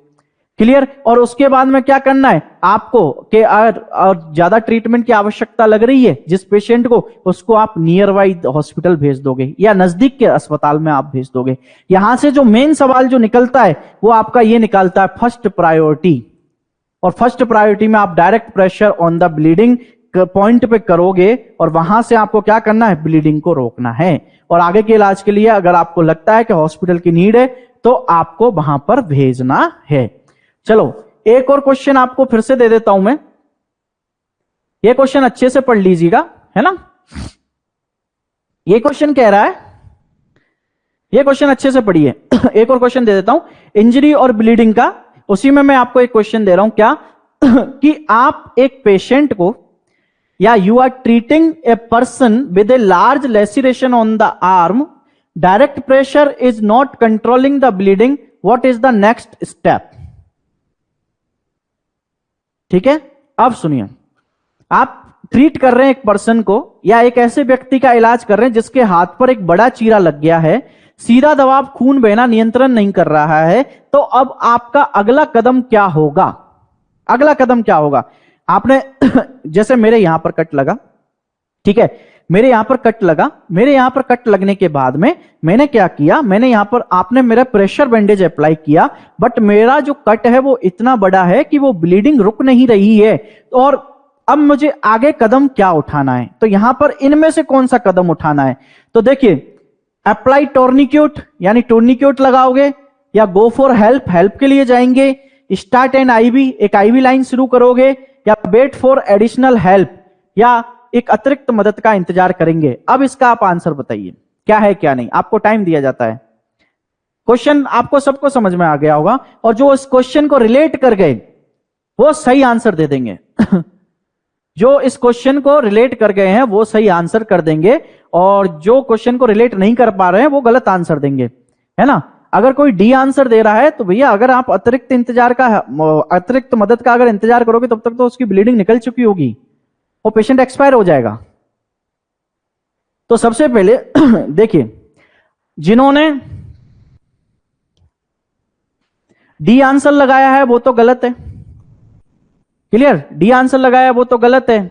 क्लियर? और उसके बाद में क्या करना है आपको कि और ज्यादा ट्रीटमेंट की आवश्यकता लग रही है जिस पेशेंट को, उसको आप नियर बाई हॉस्पिटल भेज दोगे या नजदीक के अस्पताल में आप भेज दोगे। यहां से जो मेन सवाल जो निकलता है वो आपका ये निकलता है फर्स्ट प्रायोरिटी। और फर्स्ट प्रायोरिटी में आप direct pressure on the bleeding point पे करोगे और वहां से आपको क्या करना है, ब्लीडिंग को रोकना है। और आगे के इलाज के लिए अगर आपको लगता है कि हॉस्पिटल की नीड है तो आपको वहां पर भेजना है। चलो एक और क्वेश्चन आपको फिर से दे देता हूं मैं, ये क्वेश्चन अच्छे से पढ़ लीजिएगा, है ना। ये क्वेश्चन कह रहा है, ये क्वेश्चन अच्छे से पढ़िए। एक और क्वेश्चन दे देता हूं इंजरी और ब्लीडिंग का, उसी में मैं आपको एक क्वेश्चन दे रहा हूं क्या कि आप एक पेशेंट को या you are treating a person with a large laceration on the arm, direct pressure is not controlling the bleeding, what is the next step. ठीक है, अब सुनिए, आप ट्रीट कर रहे हैं एक पर्सन को या एक ऐसे व्यक्ति का इलाज कर रहे हैं जिसके हाथ पर एक बड़ा चीरा लग गया है, सीधा दबाव, खून बहना नियंत्रण नहीं कर रहा है, तो अब आपका अगला कदम क्या होगा, अगला कदम क्या होगा। आपने जैसे मेरे यहां पर कट लगा, ठीक है, मेरे यहां पर कट लगा, मेरे यहां पर कट लगने के बाद में मैंने क्या किया, मैंने यहां पर, आपने मेरा प्रेशर बैंडेज अप्लाई किया, बट मेरा जो कट है वो इतना बड़ा है कि वो ब्लीडिंग रुक नहीं रही है। और अब मुझे आगे कदम क्या उठाना है, तो यहां पर इनमें से कौन सा कदम उठाना है, तो देखिए, अप्लाई टोर्निक्यूट यानी टोर्निक्यूट लगाओगे या गो फॉर हेल्प, हेल्प के लिए जाएंगे, स्टार्ट एन आईवी, एक आईवी लाइन शुरू करोगे, या वेट फॉर एडिशनल हेल्प, या एक अतिरिक्त मदद का इंतजार करेंगे। अब इसका आप आंसर बताइए क्या है क्या नहीं, आपको टाइम दिया जाता है। क्वेश्चन आपको सबको समझ में आ गया होगा, और जो इस क्वेश्चन को रिलेट कर गए वो सही आंसर दे देंगे। जो इस क्वेश्चन को रिलेट कर गए हैं वो सही आंसर कर देंगे, और जो क्वेश्चन को रिलेट नहीं कर पा रहे हैं वो गलत आंसर देंगे, है ना। अगर कोई डी आंसर दे रहा है तो भैया अगर आप अतिरिक्त मदद का अगर इंतजार करोगे तब तक तो उसकी ब्लीडिंग निकल चुकी होगी, वो पेशेंट एक्सपायर हो जाएगा। तो सबसे पहले देखिए, जिन्होंने डी आंसर लगाया है वो तो गलत है, क्लियर। डी आंसर लगाया वो तो गलत है।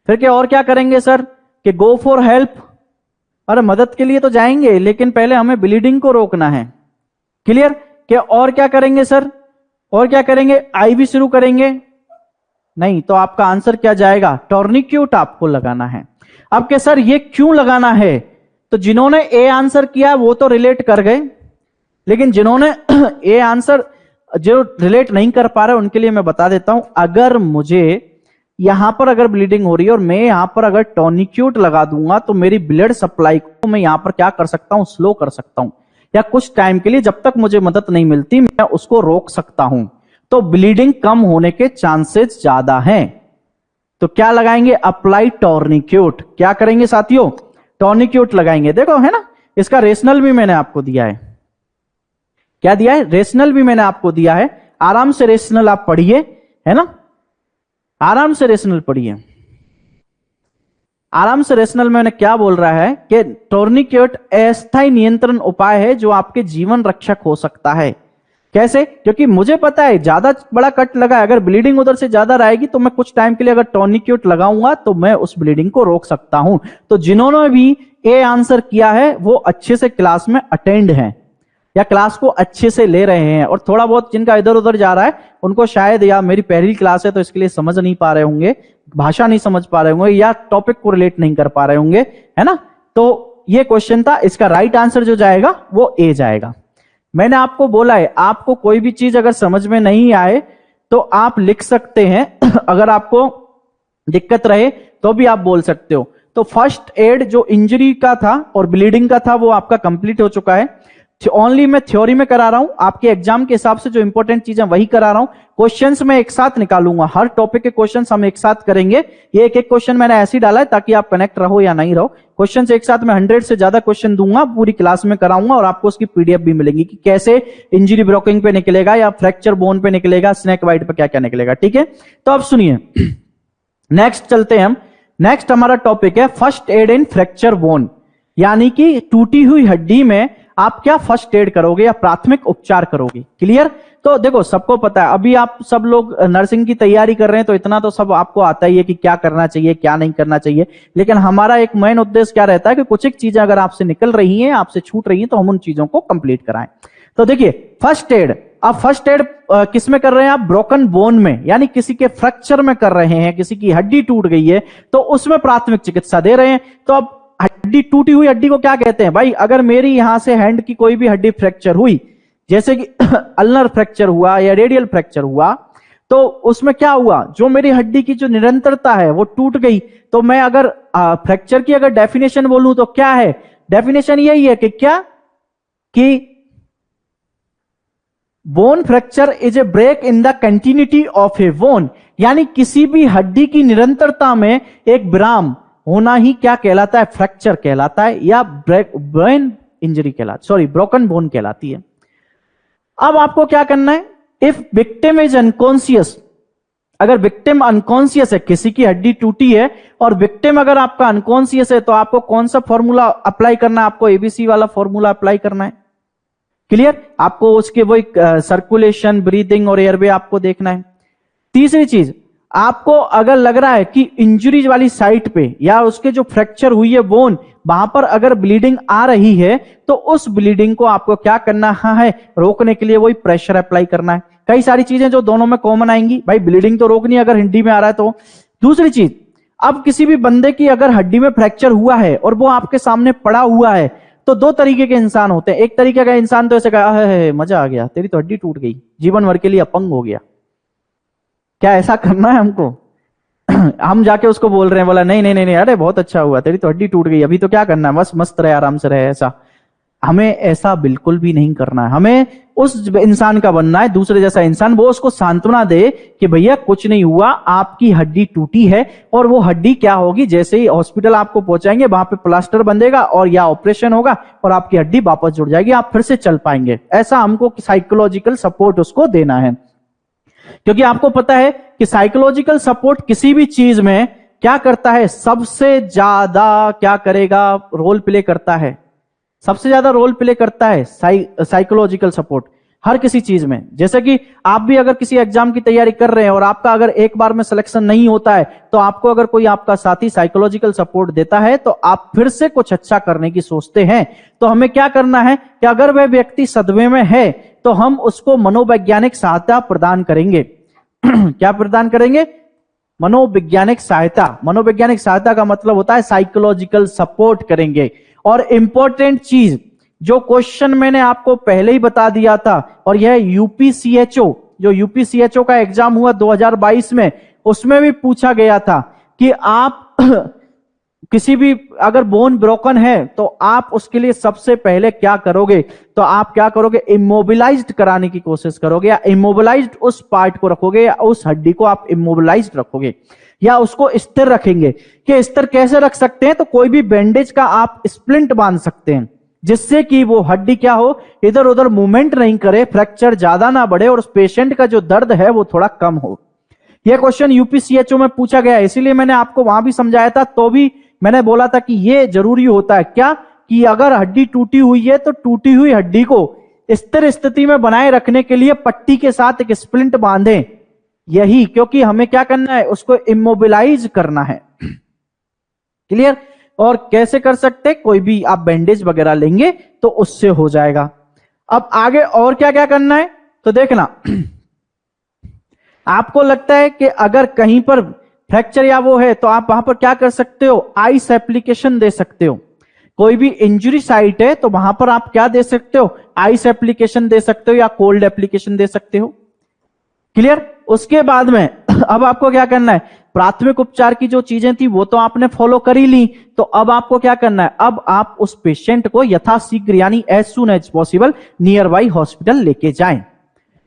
फिर क्या और क्या करेंगे सर कि गो फॉर हेल्प, अरे मदद के लिए तो जाएंगे लेकिन पहले हमें ब्लीडिंग को रोकना है, क्लियर। क्या और क्या करेंगे सर, और क्या करेंगे, आईवी शुरू करेंगे, नहीं तो आपका आंसर क्या जाएगा, टॉर्निक्यूट आपको लगाना है। अब के सर ये क्यों लगाना है, तो जिन्होंने ए आंसर किया वो तो रिलेट कर गए, लेकिन जिन्होंने ए आंसर जो रिलेट नहीं कर पा रहे उनके लिए मैं बता देता हूं, अगर मुझे यहां पर अगर ब्लीडिंग हो रही है और मैं यहां पर अगर टॉर्निक्यूट लगा दूंगा तो मेरी ब्लड सप्लाई को मैं यहां पर क्या कर सकता हूं, स्लो कर सकता हूं, या कुछ टाइम के लिए जब तक मुझे मदद नहीं मिलती मैं उसको रोक सकता हूं, तो ब्लीडिंग कम होने के चांसेस ज्यादा हैं। तो क्या लगाएंगे, अप्लाई टॉर्निक्यूट। क्या करेंगे साथियों, टॉर्निक्यूट लगाएंगे। देखो है ना, इसका रेशनल भी मैंने आपको दिया है, क्या दिया है, रेशनल भी मैंने आपको दिया है। आराम से रेशनल आप पढ़िए, है ना, आराम से रेशनल पढ़िए। आराम से रेशनल में मैंने क्या बोल रहा है कि टॉर्निक्यूट अस्थायी नियंत्रण उपाय है जो आपके जीवन रक्षक हो सकता है। कैसे, क्योंकि मुझे पता है ज्यादा बड़ा कट लगा है, अगर ब्लीडिंग उधर से ज्यादा रहेगी तो मैं कुछ टाइम के लिए अगर टॉर्निक्यूट लगाऊंगा तो मैं उस ब्लीडिंग को रोक सकता हूं। तो जिन्होंने भी ए आंसर किया है वो अच्छे से क्लास में अटेंड हैं या क्लास को अच्छे से ले रहे हैं, और थोड़ा बहुत जिनका इधर उधर जा रहा है उनको शायद या मेरी पहली क्लास है तो इसके लिए समझ नहीं पा रहे होंगे, भाषा नहीं समझ पा रहे होंगे, या टॉपिक को रिलेट नहीं कर पा रहे होंगे, है ना। तो ये क्वेश्चन था, इसका राइट आंसर जो जाएगा वो ए जाएगा। मैंने आपको बोला है आपको कोई भी चीज अगर समझ में नहीं आए तो आप लिख सकते हैं, अगर आपको दिक्कत रहे तो भी आप बोल सकते हो। तो फर्स्ट एड जो इंजरी का था और ब्लीडिंग का था वो आपका कंप्लीट हो चुका है। ओनली मैं थ्योरी में करा रहा हूं, आपके एग्जाम के हिसाब से जो इंपॉर्टेंट चीजें वही करा रहा हूं। क्वेश्चंस मैं एक साथ निकालूंगा, हर टॉपिक के क्वेश्चंस हम एक साथ करेंगे। ये एक एक क्वेश्चन मैंने ऐसे ही डाला है ताकि आप कनेक्ट रहो या नहीं रहो। क्वेश्चंस एक साथ मैं 100 से ज्यादा क्वेश्चन दूंगा, पूरी क्लास में कराऊंगा, और आपको उसकी पीडीएफ भी मिलेगी कि कैसे इंजरी ब्रोकिंग पे निकलेगा या फ्रैक्चर बोन पे निकलेगा, स्नेक बाइट पे क्या क्या निकलेगा, ठीक है। तो अब सुनिए, नेक्स्ट चलते हैं हम। नेक्स्ट हमारा टॉपिक है फर्स्ट एड इन फ्रैक्चर बोन, यानी कि टूटी हुई हड्डी में आप क्या फर्स्ट एड करोगे या प्राथमिक उपचार करोगे, क्लियर। तो देखो सबको पता है, अभी आप सब लोग नर्सिंग की तैयारी कर रहे हैं तो इतना तो सब आपको आता ही है कि क्या करना चाहिए क्या नहीं करना चाहिए, लेकिन हमारा एक मेन उद्देश्य क्या रहता है कि कुछ एक चीजें अगर आपसे निकल रही हैं, आपसे छूट रही हैं, तो हम उन चीजों को कंप्लीट कराएं। तो देखिए फर्स्ट एड, आप फर्स्ट एड किस में कर रहे हैं, आप ब्रोकन बोन में, यानी किसी के फ्रैक्चर में कर रहे हैं, किसी की हड्डी टूट गई है तो उसमें प्राथमिक चिकित्सा दे रहे हैं। तो अब हड्डी, टूटी हुई हड्डी को क्या कहते हैं भाई, अगर मेरी यहां से हैंड की कोई भी हड्डी फ्रैक्चर हुई, जैसे कि अल्नर फ्रैक्चर हुआ या रेडियल फ्रैक्चर हुआ, तो उसमें क्या हुआ, जो मेरी हड्डी की जो निरंतरता है वो टूट गई। तो मैं अगर फ्रैक्चर की अगर डेफिनेशन बोलूं तो क्या है, डेफिनेशन यही है कि क्या, कि bone fracture is a break in the continuity of a bone, यानी किसी भी हड्डी की निरंतरता में एक विराम होना ही क्या कहलाता है, फ्रैक्चर कहलाता है, या ब्रेन इंजरी कहलाती, सॉरी ब्रोकन बोन कहलाती है। अब आपको क्या करना है, इफ विक्टिम इज अनकॉन्शियस, अगर विक्टिम अनकॉन्शियस है, किसी की हड्डी टूटी है और विक्टिम अगर आपका अनकॉन्शियस है, तो आपको कौन सा फॉर्मूला अप्लाई करना है, आपको एबीसी वाला फॉर्मूला अप्लाई करना है, क्लियर। आपको उसके वो सर्कुलेशन, ब्रीदिंग और एयरवे आपको देखना है। तीसरी चीज, आपको अगर लग रहा है कि इंजरीज वाली साइट पे या उसके जो फ्रैक्चर हुई है बोन, वहां पर अगर ब्लीडिंग आ रही है तो उस ब्लीडिंग को आपको क्या करना है, रोकने के लिए वही प्रेशर अप्लाई करना है। कई सारी चीजें जो दोनों में कॉमन आएंगी, भाई ब्लीडिंग तो रोकनी अगर हड्डी में आ रहा है तो। दूसरी चीज, अब किसी भी बंदे की अगर हड्डी में फ्रैक्चर हुआ है और वो आपके सामने पड़ा हुआ है, तो दो तरीके के इंसान होते हैं। एक तरीके का इंसान तो ऐसे कहा, मजा आ गया, तेरी तो हड्डी टूट गई, जीवन भर के लिए अपंग हो गया, क्या ऐसा करना है हमको? हम जाके उसको बोल रहे हैं, बोला नहीं नहीं नहीं नहीं, अरे बहुत अच्छा हुआ, तेरी तो हड्डी टूट गई, अभी तो क्या करना है, बस मस्त रहे, आराम से रहे, ऐसा हमें ऐसा बिल्कुल भी नहीं करना है। हमें उस इंसान का बनना है, दूसरे जैसा इंसान, वो उसको सांत्वना दे कि भैया कुछ नहीं हुआ, आपकी हड्डी टूटी है और वो हड्डी क्या होगी, जैसे ही हॉस्पिटल आपको पहुंचाएंगे वहां पे प्लास्टर बंधेगा और या ऑपरेशन होगा और आपकी हड्डी वापस जुड़ जाएगी, आप फिर से चल पाएंगे। ऐसा हमको साइकोलॉजिकल सपोर्ट उसको देना है, क्योंकि आपको पता है कि साइकोलॉजिकल सपोर्ट किसी भी चीज में क्या करता है, सबसे ज्यादा क्या करेगा, रोल प्ले करता है, सबसे ज्यादा रोल प्ले करता है साइकोलॉजिकल सपोर्ट हर किसी चीज में। जैसे कि आप भी अगर किसी एग्जाम की तैयारी कर रहे हैं और आपका अगर एक बार में सिलेक्शन नहीं होता है, तो आपको अगर कोई आपका साथी साइकोलॉजिकल सपोर्ट देता है तो आप फिर से कुछ अच्छा करने की सोचते हैं। तो हमें क्या करना है कि अगर वह व्यक्ति सदमे में है तो हम उसको मनोवैज्ञानिक सहायता प्रदान करेंगे। क्या प्रदान करेंगे? मनोवैज्ञानिक सहायता। मनोवैज्ञानिक सहायता का मतलब होता है साइकोलॉजिकल सपोर्ट करेंगे। और इंपॉर्टेंट चीज, जो क्वेश्चन मैंने आपको पहले ही बता दिया था, और यह यूपीसीएचओ, जो यूपीसीएचओ का एग्जाम हुआ 2022 में, उसमें भी पूछा गया था कि आप किसी भी अगर बोन ब्रोकन है तो आप उसके लिए सबसे पहले क्या करोगे, तो आप क्या करोगे, इमोबिलाइज्ड कराने की कोशिश करोगे, या इमोबिलाइज्ड उस पार्ट को रखोगे, या उस हड्डी को आप इमोबिलाइज्ड रखोगे, या उसको स्थिर रखेंगे। कि स्थिर कैसे रख सकते हैं, तो कोई भी बैंडेज का आप स्प्लिंट बांध सकते हैं, जिससे कि वो हड्डी क्या हो, इधर उधर मूवमेंट नहीं करे, फ्रैक्चर ज्यादा ना बढ़े और उस पेशेंट का जो दर्द है वो थोड़ा कम हो। यह क्वेश्चन यूपीसीएचओ में पूछा गया है, इसीलिए मैंने आपको वहां भी समझाया था, तो भी मैंने बोला था कि यह जरूरी होता है। क्या कि अगर हड्डी टूटी हुई है तो टूटी हुई हड्डी को स्थिर स्थिति में बनाए रखने के लिए पट्टी के साथ एक स्प्लिंट बांधें, यही, क्योंकि हमें क्या करना है, उसको इमोबिलाइज करना है। क्लियर? और कैसे कर सकते, कोई भी आप बैंडेज वगैरह लेंगे तो उससे हो जाएगा। अब आगे और क्या क्या करना है, तो देखना, आपको लगता है कि अगर कहीं पर फ्रैक्चर या वो है तो आप वहां पर क्या कर सकते हो, आइस एप्लीकेशन दे सकते हो। कोई भी इंजरी साइट है तो वहां पर आप क्या दे सकते हो, आइस एप्लीकेशन दे सकते हो या कोल्ड एप्लीकेशन दे सकते हो। क्लियर? उसके बाद में अब आपको क्या करना है, प्राथमिक उपचार की जो चीजें थी वो तो आपने फॉलो कर ही ली, तो अब आपको क्या करना है, अब आप उस पेशेंट को यथाशीघ्र यानी as soon as possible nearby hospital लेके जाएं।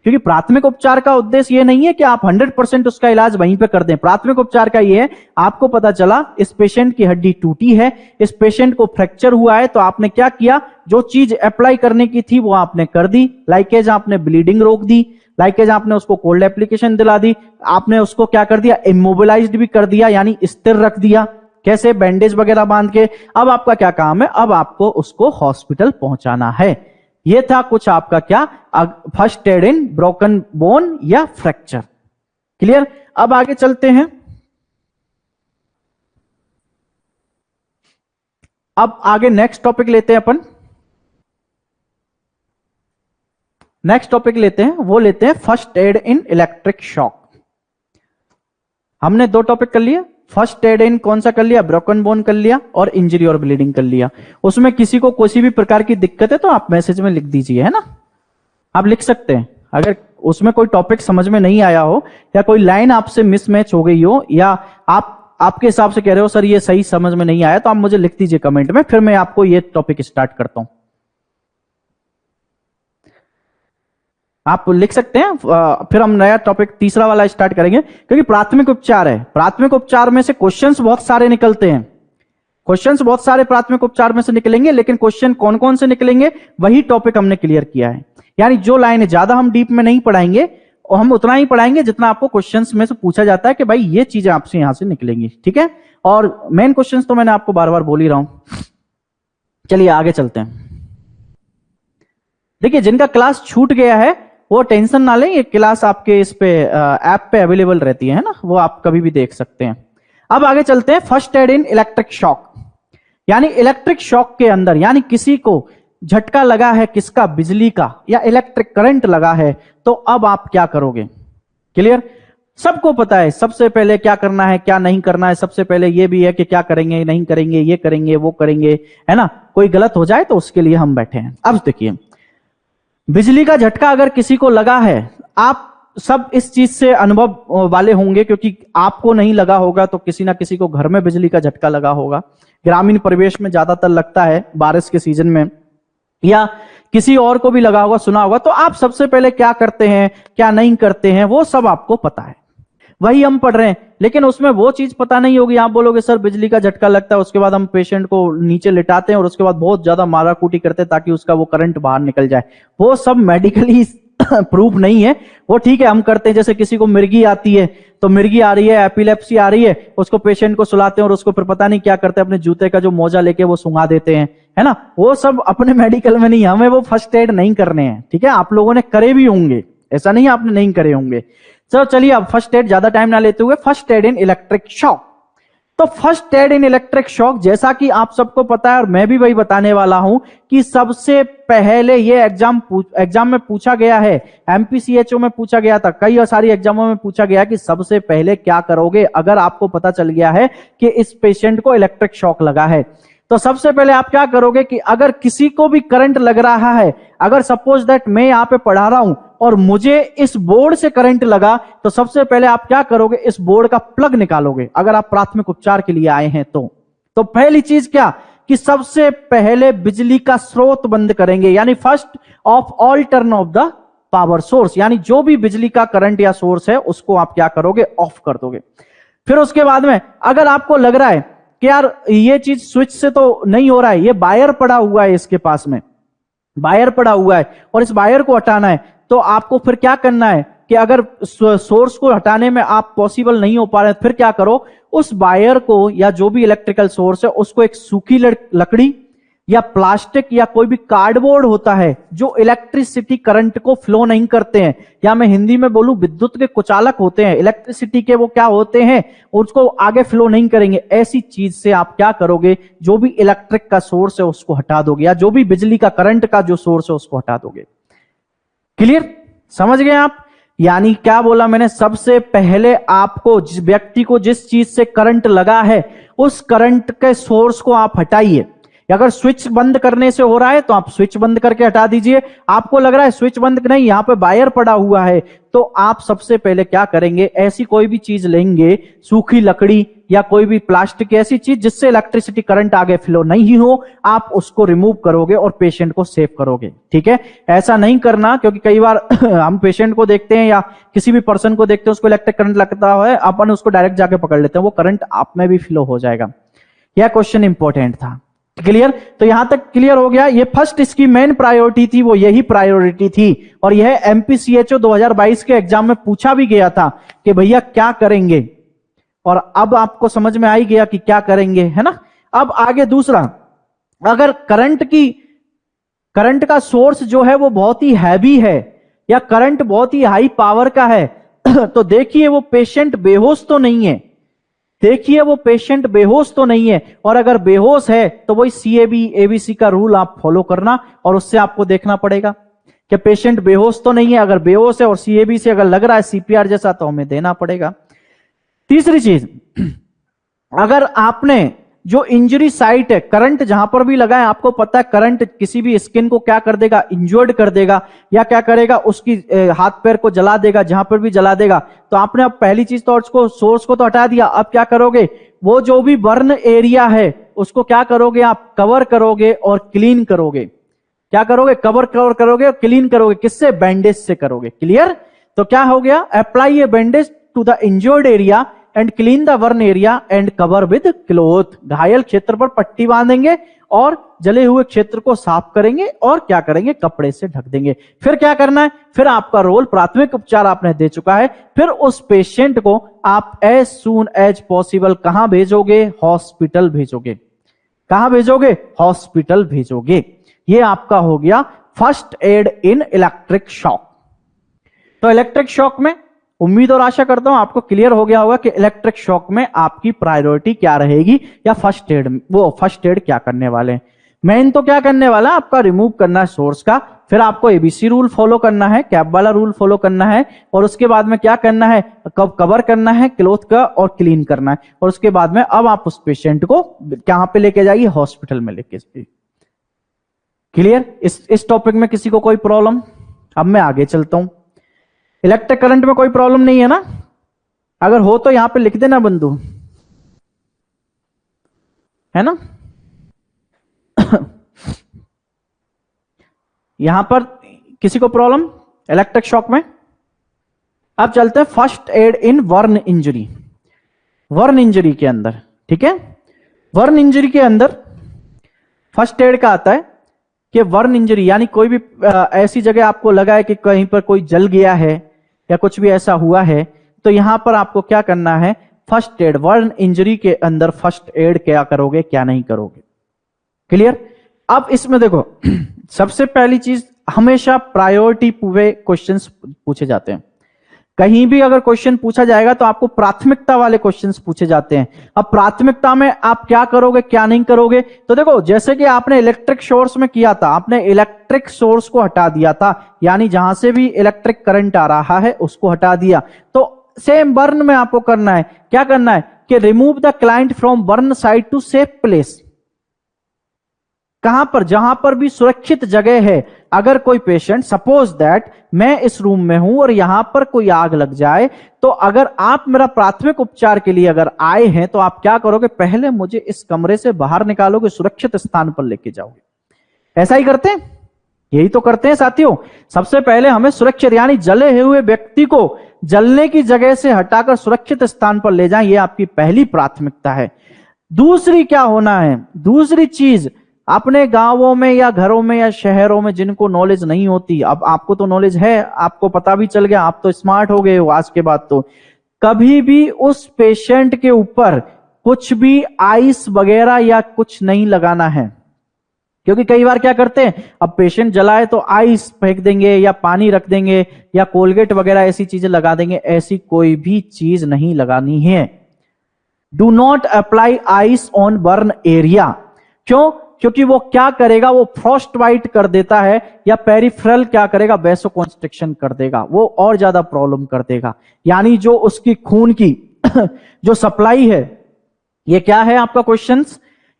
क्योंकि प्राथमिक उपचार का उद्देश्य ये नहीं है कि आप 100% उसका इलाज वहीं पे कर दें। प्राथमिक उपचार का ये है, आपको पता चला इस पेशेंट की हड्डी टूटी है, इस पेशेंट को फ्रैक्चर हुआ है, तो आपने क्या किया, जो चीज अप्लाई करने की थी वो आपने कर दी। लाइकेज आपने ब्लीडिंग रोक दी, लाइकेज आपने उसको कोल्ड एप्लीकेशन दिला दी, आपने उसको क्या कर दिया, इमोबिलाइज्ड भी कर दिया यानी स्थिर रख दिया। कैसे? बैंडेज वगैरह बांध के। अब आपका क्या काम है, अब आपको उसको हॉस्पिटल पहुंचाना है। ये था कुछ आपका क्या, फर्स्ट एड इन ब्रोकन बोन या फ्रैक्चर। क्लियर? अब आगे चलते हैं। अब आगे नेक्स्ट टॉपिक लेते हैं अपन, नेक्स्ट टॉपिक लेते हैं, वो लेते हैं first aid in electric shock. हमने दो टॉपिक कर लिए, फर्स्ट एड इन कौन सा कर लिया, ब्रोकन बोन कर लिया और इंजरी और ब्लीडिंग कर लिया। उसमें किसी को किसी भी प्रकार की दिक्कत है तो आप मैसेज में लिख दीजिए, है ना, आप लिख सकते हैं। अगर उसमें कोई टॉपिक समझ में नहीं आया हो या कोई लाइन आपसे मिसमैच हो गई हो या आपके हिसाब से कह रहे हो सर ये सही समझ में नहीं आया, तो आप मुझे लिख दीजिए कमेंट में, फिर मैं आपको ये टॉपिक स्टार्ट करता हूं। आप लिख सकते हैं, फिर हम नया टॉपिक तीसरा वाला स्टार्ट करेंगे। क्योंकि प्राथमिक उपचार है, प्राथमिक उपचार में से क्वेश्चंस बहुत सारे निकलते हैं, क्वेश्चंस बहुत सारे प्राथमिक उपचार में से निकलेंगे, लेकिन क्वेश्चन कौन कौन से निकलेंगे वही टॉपिक हमने क्लियर किया है। यानी जो लाइन है ज्यादा हम डीप में नहीं पढ़ाएंगे, और हम उतना ही पढ़ाएंगे जितना आपको क्वेश्चंस में से पूछा जाता है कि भाई ये चीजें आपसे यहां से निकलेंगी, ठीक है। और मेन क्वेश्चंस तो मैंने आपको बार बार बोल ही रहा हूं। चलिए आगे चलते हैं। देखिए जिनका क्लास छूट गया है वो टेंशन ना लें, ये क्लास आपके इस पे ऐप पे अवेलेबल रहती है ना, वो आप कभी भी देख सकते हैं। अब आगे चलते हैं, first aid in electric shock. यानी इलेक्ट्रिक शॉक के अंदर, यानी किसी को झटका लगा है, किसका, बिजली का या इलेक्ट्रिक करंट लगा है, तो अब आप क्या करोगे। क्लियर? सबको पता है सबसे पहले क्या करना है क्या नहीं करना है। सबसे पहले ये भी है कि क्या करेंगे नहीं करेंगे, ये करेंगे वो करेंगे, है ना, कोई गलत हो जाए तो उसके लिए हम बैठे हैं। अब देखिए बिजली का झटका अगर किसी को लगा है, आप सब इस चीज से अनुभव वाले होंगे, क्योंकि आपको नहीं लगा होगा तो किसी ना किसी को घर में बिजली का झटका लगा होगा। ग्रामीण परिवेश में ज्यादातर लगता है बारिश के सीजन में, या किसी और को भी लगा होगा, सुना होगा, तो आप सबसे पहले क्या करते हैं, क्या नहीं करते हैं, वो सब आपको पता है, वही हम पढ़ रहे हैं। लेकिन उसमें वो चीज पता नहीं होगी, आप बोलोगे सर बिजली का झटका लगता है, उसके बाद हम पेशेंट को नीचे लिटाते हैं और उसके बाद बहुत ज्यादा माराकूटी करते हैं ताकि उसका वो करंट बाहर निकल जाए। वो सब मेडिकली प्रूफ नहीं है। वो ठीक है हम करते हैं, जैसे किसी को मिर्गी आती है, तो मिर्गी आ रही है, एपिलेप्सी आ रही है, उसको पेशेंट को सुलाते हैं और उसको फिर पता नहीं क्या करते हैं, अपने जूते का जो मोजा लेके वो सुंघा देते हैं, है ना। वो सब अपने मेडिकल में नहीं, हमें वो फर्स्ट एड नहीं करने हैं, ठीक है। आप लोगों ने करे भी होंगे, ऐसा नहीं आपने नहीं करे होंगे। चलो चलिए अब फर्स्ट एड ज्यादा टाइम ना लेते हुए, first aid in electric shock. तो first aid in electric shock, जैसा कि आप सबको पता है और मैं भी वही बताने वाला हूं कि सबसे पहले ये एग्जाम में पूछा गया है, एमपीसीएचओ में पूछा गया था, कई सारी एग्जामों में पूछा गया कि सबसे पहले क्या करोगे अगर आपको पता चल गया है कि इस पेशेंट को इलेक्ट्रिक शॉक लगा है। तो सबसे पहले आप क्या करोगे कि अगर किसी को भी करंट लग रहा है, अगर सपोज दैट मैं यहां पे पढ़ा रहा हूं और मुझे इस बोर्ड से करंट लगा, तो सबसे पहले आप क्या करोगे, इस बोर्ड का प्लग निकालोगे अगर आप प्राथमिक उपचार के लिए आए हैं तो पहली चीज क्या कि सबसे पहले बिजली का स्रोत बंद करेंगे, यानी first of all turn off the power source, यानी जो भी बिजली का करंट या सोर्स है उसको आप क्या करोगे, ऑफ कर दोगे। फिर उसके बाद में अगर आपको लग रहा है कि यार ये चीज स्विच से तो नहीं हो रहा है, ये वायर पड़ा हुआ है, इसके पास में वायर पड़ा हुआ है और इस वायर को हटाना है, तो आपको फिर क्या करना है कि अगर सोर्स को हटाने में आप पॉसिबल नहीं हो पा रहे, फिर क्या करो, उस वायर को या जो भी इलेक्ट्रिकल सोर्स है उसको एक सूखी लकड़ी या प्लास्टिक या कोई भी कार्डबोर्ड होता है जो इलेक्ट्रिसिटी करंट को फ्लो नहीं करते हैं, या मैं हिंदी में बोलूं विद्युत के कुचालक होते हैं, इलेक्ट्रिसिटी के वो क्या होते हैं, उसको आगे फ्लो नहीं करेंगे, ऐसी चीज से आप क्या करोगे, जो भी इलेक्ट्रिक का सोर्स है उसको हटा दोगे, या जो भी बिजली का करंट का जो सोर्स है उसको हटा दोगे। क्लियर, समझ गए आप। यानी क्या बोला मैंने, सबसे पहले आपको जिस व्यक्ति को जिस चीज से करंट लगा है उस करंट के सोर्स को आप हटाइए। अगर स्विच बंद करने से हो रहा है तो आप स्विच बंद करके हटा दीजिए, आपको लग रहा है स्विच बंद नहीं, यहां पे वायर पड़ा हुआ है, तो आप सबसे पहले क्या करेंगे, ऐसी कोई भी चीज लेंगे, सूखी लकड़ी या कोई भी प्लास्टिक, ऐसी चीज जिससे इलेक्ट्रिसिटी करंट आगे फ्लो नहीं हो, आप उसको रिमूव करोगे और पेशेंट को सेव करोगे। ठीक है, ऐसा नहीं करना, क्योंकि कई बार हम पेशेंट को देखते हैं या किसी भी पर्सन को देखते हैं, उसको इलेक्ट्रिक करंट लगता है, अपन उसको डायरेक्ट जाके पकड़ लेते हैं, वो करंट आप में भी फ्लो हो जाएगा। यह क्वेश्चन इंपॉर्टेंट था। क्लियर, तो यहां तक क्लियर हो गया। ये फर्स्ट इसकी मेन प्रायोरिटी थी, वो यही प्रायोरिटी थी, और यह एमपीसीएचओ 2022 के एग्जाम में पूछा भी गया था कि भैया क्या करेंगे, और अब आपको समझ में आ ही गया कि क्या करेंगे, है ना। अब आगे दूसरा, अगर करंट का सोर्स जो है वो बहुत ही हैवी है या करंट बहुत ही हाई पावर का है तो देखिए वो पेशेंट बेहोश तो नहीं है, देखिए वो पेशेंट बेहोश तो नहीं है, और अगर बेहोश है तो वही सीएबी एबीसी का रूल आप फॉलो करना, और उससे आपको देखना पड़ेगा कि पेशेंट बेहोश तो नहीं है। अगर बेहोश है और सीएबी से अगर लग रहा है सीपीआर जैसा, तो हमें देना पड़ेगा। तीसरी चीज, अगर आपने जो इंजरी साइट है, करंट जहां पर भी लगा है, आपको पता है करंट किसी भी स्किन को क्या कर देगा, इंजर्ड कर देगा, या क्या करेगा, उसकी हाथ पैर को जला देगा, जहां पर भी जला देगा। तो आपने अब पहली चीज तो उसको सोर्स को तो हटा दिया, अब क्या करोगे, वो जो भी बर्न एरिया है उसको क्या करोगे, आप कवर करोगे और क्लीन करोगे। क्या करोगे, कवर करोगे और क्लीन करोगे, किससे, बैंडेज से करोगे। क्लियर, तो क्या हो गया, apply a bandage to the injured area and clean the burn area and cover with cloth. घायल क्षेत्र पर पट्टी बांधेंगे और जले हुए क्षेत्र को साफ करेंगे और क्या करेंगे, कपड़े से ढक देंगे। फिर क्या करना है, फिर आपका रोल प्राथमिक उपचार आपने दे चुका है, फिर उस पेशेंट को आप एज सून एज पॉसिबल कहां भेजोगे, हॉस्पिटल भेजोगे। कहां भेजोगे, हॉस्पिटल भेजोगे। ये आपका हो गया first aid in electric shock. तो इलेक्ट्रिक शॉक में उम्मीद और आशा करता हूं आपको क्लियर हो गया होगा कि इलेक्ट्रिक शॉक में आपकी प्रायोरिटी क्या रहेगी, या फर्स्ट एड क्या करने वाले हैं। मेन तो क्या करने वाला है, आपका रिमूव करना है सोर्स का, फिर आपको एबीसी रूल फॉलो करना है, कैप वाला रूल फॉलो करना है, और उसके बाद में क्या करना है, कवर करना है क्लोथ का और क्लीन करना है, और उसके बाद में अब आप उस पेशेंट को कहां पे लेके जाइए, हॉस्पिटल में लेके जाइए। क्लियर, इस टॉपिक में किसी को कोई प्रॉब्लम। अब मैं आगे चलता हूं। इलेक्ट्रिक करंट में कोई प्रॉब्लम नहीं है ना, अगर हो तो यहां पे लिख देना बंधु, है ना। यहां पर किसी को प्रॉब्लम इलेक्ट्रिक शॉक में? अब चलते हैं फर्स्ट एड इन बर्न इंजरी। बर्न इंजरी के अंदर, ठीक है, बर्न इंजरी के अंदर फर्स्ट एड का आता है कि बर्न इंजरी यानी कोई भी ऐसी जगह आपको लगा है कि कहीं पर कोई जल गया है या कुछ भी ऐसा हुआ है, तो यहां पर आपको क्या करना है, फर्स्ट एड, बर्न इंजरी के अंदर फर्स्ट एड क्या करोगे क्या नहीं करोगे। क्लियर? अब इसमें देखो सबसे पहली चीज, हमेशा प्रायोरिटी पूरे क्वेश्चंस पूछे जाते हैं। कहीं भी अगर क्वेश्चन पूछा जाएगा तो आपको प्राथमिकता वाले क्वेश्चंस पूछे जाते हैं। अब प्राथमिकता में आप क्या करोगे क्या नहीं करोगे, तो देखो जैसे कि आपने इलेक्ट्रिक सोर्स में किया था, आपने इलेक्ट्रिक सोर्स को हटा दिया था, यानी जहां से भी इलेक्ट्रिक करंट आ रहा है उसको हटा दिया। तो सेम बर्न में आपको करना है, क्या करना है कि remove the client from burn site to safe place. कहां पर? जहां पर भी सुरक्षित जगह है। अगर कोई पेशेंट, सपोज दैट मैं इस रूम में हूं और यहां पर कोई आग लग जाए, तो अगर आप मेरा प्राथमिक उपचार के लिए अगर आए हैं तो आप क्या करोगे, पहले मुझे इस कमरे से बाहर निकालोगे, सुरक्षित स्थान पर लेके जाओगे। ऐसा ही करते हैं, यही तो करते हैं साथियों। सबसे पहले हमें सुरक्षित यानी जले हुए व्यक्ति को जलने की जगह से हटाकर सुरक्षित स्थान पर ले जाएं, यह आपकी पहली प्राथमिकता है। दूसरी क्या होना है, दूसरी चीज, अपने गांवों में या घरों में या शहरों में जिनको नॉलेज नहीं होती, अब आपको तो नॉलेज है, आपको पता भी चल गया, आप तो स्मार्ट हो गए हो आज के बाद, तो कभी भी उस पेशेंट के ऊपर कुछ भी आइस वगैरह या कुछ नहीं लगाना है। क्योंकि कई बार क्या करते हैं, अब पेशेंट जलाए तो आइस फेंक देंगे या पानी रख देंगे या कोलगेट वगैरह ऐसी चीजें लगा देंगे, ऐसी कोई भी चीज नहीं लगानी है। Do not apply ice on burn area. क्यों? क्योंकि वो क्या करेगा, वो फ्रॉस्ट बाइट कर देता है, या पेरिफेरल क्या करेगा, वैसोकॉन्स्ट्रिक्शन कर देगा, वो और ज्यादा प्रॉब्लम कर देगा। यानी जो उसकी खून की जो सप्लाई है, ये क्या है आपका क्वेश्चन,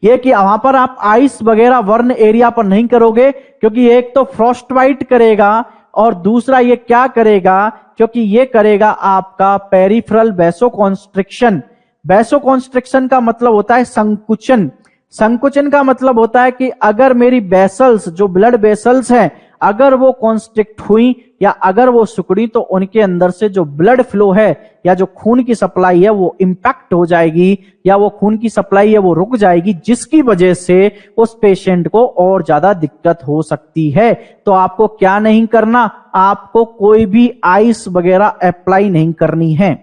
ये कि वहां पर आप आइस वगैरह बर्न एरिया पर नहीं करोगे, क्योंकि एक तो फ्रॉस्ट बाइट करेगा और दूसरा ये क्या करेगा, क्योंकि ये करेगा आपका पेरिफेरल वैसोकॉन्स्ट्रिक्शन। वैसोकॉन्स्ट्रिक्शन का मतलब होता है संकुचन। संकुचन का मतलब होता है कि अगर मेरी वेसल्स, जो ब्लड वेसल्स हैं, अगर वो कॉन्स्ट्रिक्ट हुई या अगर वो सिकुड़ी, तो उनके अंदर से जो ब्लड फ्लो है या जो खून की सप्लाई है वो इंपैक्ट हो जाएगी, या वो खून की सप्लाई है वो रुक जाएगी, जिसकी वजह से उस पेशेंट को और ज्यादा दिक्कत हो सकती है। तो आपको क्या नहीं करना, आपको कोई भी आइस वगैरह अप्लाई नहीं करनी है।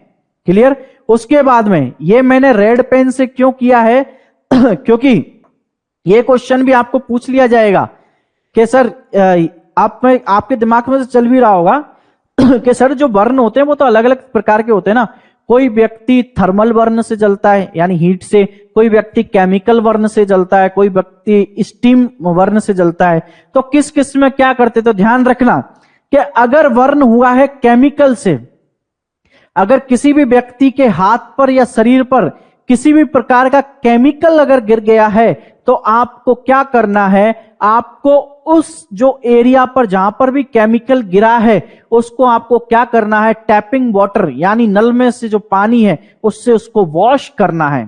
क्लियर? उसके बाद में ये मैंने रेड पेन से क्यों किया है क्योंकि ये क्वेश्चन भी आपको पूछ लिया जाएगा कि सर आपके दिमाग में से चल भी रहा होगा कि सर जो बर्न होते हैं वो तो अलग अलग प्रकार के होते हैं ना, कोई व्यक्ति थर्मल बर्न से जलता है यानी हीट से, कोई व्यक्ति केमिकल बर्न से जलता है, कोई व्यक्ति स्टीम बर्न से जलता है। तो किस किस में क्या करते, तो ध्यान रखना कि अगर बर्न हुआ है केमिकल से, अगर किसी भी व्यक्ति के हाथ पर या शरीर पर किसी भी प्रकार का केमिकल अगर गिर गया है, तो आपको क्या करना है, आपको उस जो एरिया पर जहां पर भी केमिकल गिरा है उसको आपको क्या करना है, टैपिंग वाटर यानी नल में से जो पानी है उससे उसको वॉश करना है,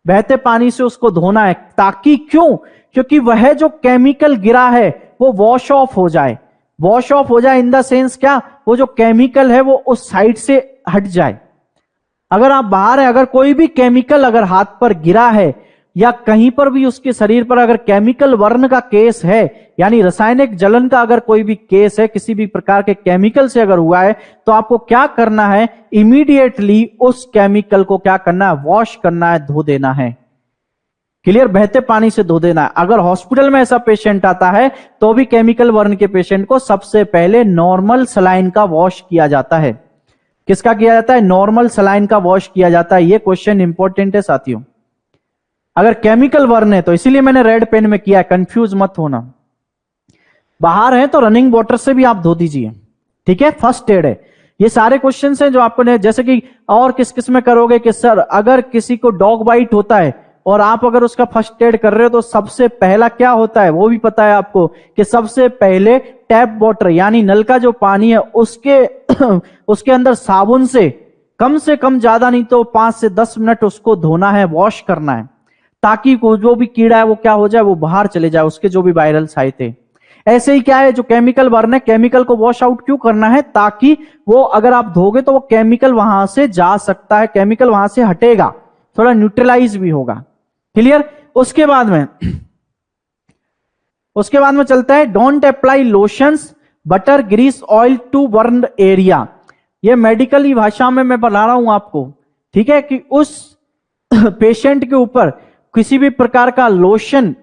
बहते पानी से उसको धोना है, ताकि क्यों, क्योंकि वह जो केमिकल गिरा है वो वॉश ऑफ हो जाए। वॉश ऑफ हो जाए इन द सेंस क्या, वो जो केमिकल है वो उस साइड से हट जाए। अगर आप बाहर है, अगर कोई भी केमिकल अगर हाथ पर गिरा है या कहीं पर भी उसके शरीर पर अगर केमिकल बर्न का केस है, यानी रासायनिक जलन का अगर कोई भी केस है, किसी भी प्रकार के केमिकल से अगर हुआ है, तो आपको क्या करना है, इमीडिएटली उस केमिकल को क्या करना है, वॉश करना है, धो देना है। क्लियर? बहते पानी से धो देना है। अगर हॉस्पिटल में ऐसा पेशेंट आता है तो भी केमिकल बर्न के पेशेंट को सबसे पहले नॉर्मल सलाइन का वॉश किया जाता है। किसका किया जाता है, नॉर्मल सलाइन का वॉश किया जाता है। यह क्वेश्चन इंपॉर्टेंट है साथियों। अगर केमिकल बर्न है तो इसीलिए मैंने रेड पेन में किया है, कंफ्यूज मत होना। बाहर है तो रनिंग वाटर से भी आप धो दीजिए, ठीक है, फर्स्ट एड है। ये सारे क्वेश्चन हैं जो आपको ने, जैसे कि और किस किस में करोगे कि सर अगर किसी को डॉग बाइट होता है और आप अगर उसका फर्स्ट एड कर रहे हो तो सबसे पहला क्या होता है वो भी पता है आपको कि सबसे पहले टैप वाटर यानी नल का जो पानी है उसके उसके अंदर साबुन से कम ज्यादा नहीं तो 5 से 10 मिनट उसको धोना है, वॉश करना है, ताकि जो भी कीड़ा है वो क्या हो जाए, वो बाहर चले जाए, उसके जो भी वायरल्स आए थे। ऐसे ही क्या है, जो केमिकल बर्न है, केमिकल को वॉश आउट क्यों करना है, ताकि वो अगर आप धोगे तो वो केमिकल वहां से जा सकता है, केमिकल वहां से हटेगा, थोड़ा न्यूट्रलाइज भी होगा। क्लियर। उसके बाद में चलता है don't apply lotions, butter, grease, oil to burn area. ये मेडिकली भाषा में मैं बता रहा हूं आपको, ठीक है, कि उस पेशेंट के ऊपर किसी भी प्रकार का लोशन,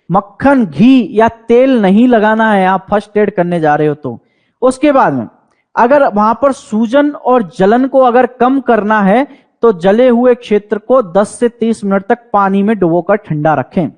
मक्खन, घी या तेल नहीं लगाना है, आप फर्स्ट एड करने जा रहे हो तो। उसके बाद में अगर वहां पर सूजन और जलन को अगर कम करना है तो जले हुए क्षेत्र को 10 से 30 मिनट तक पानी में डुबोकर ठंडा रखें।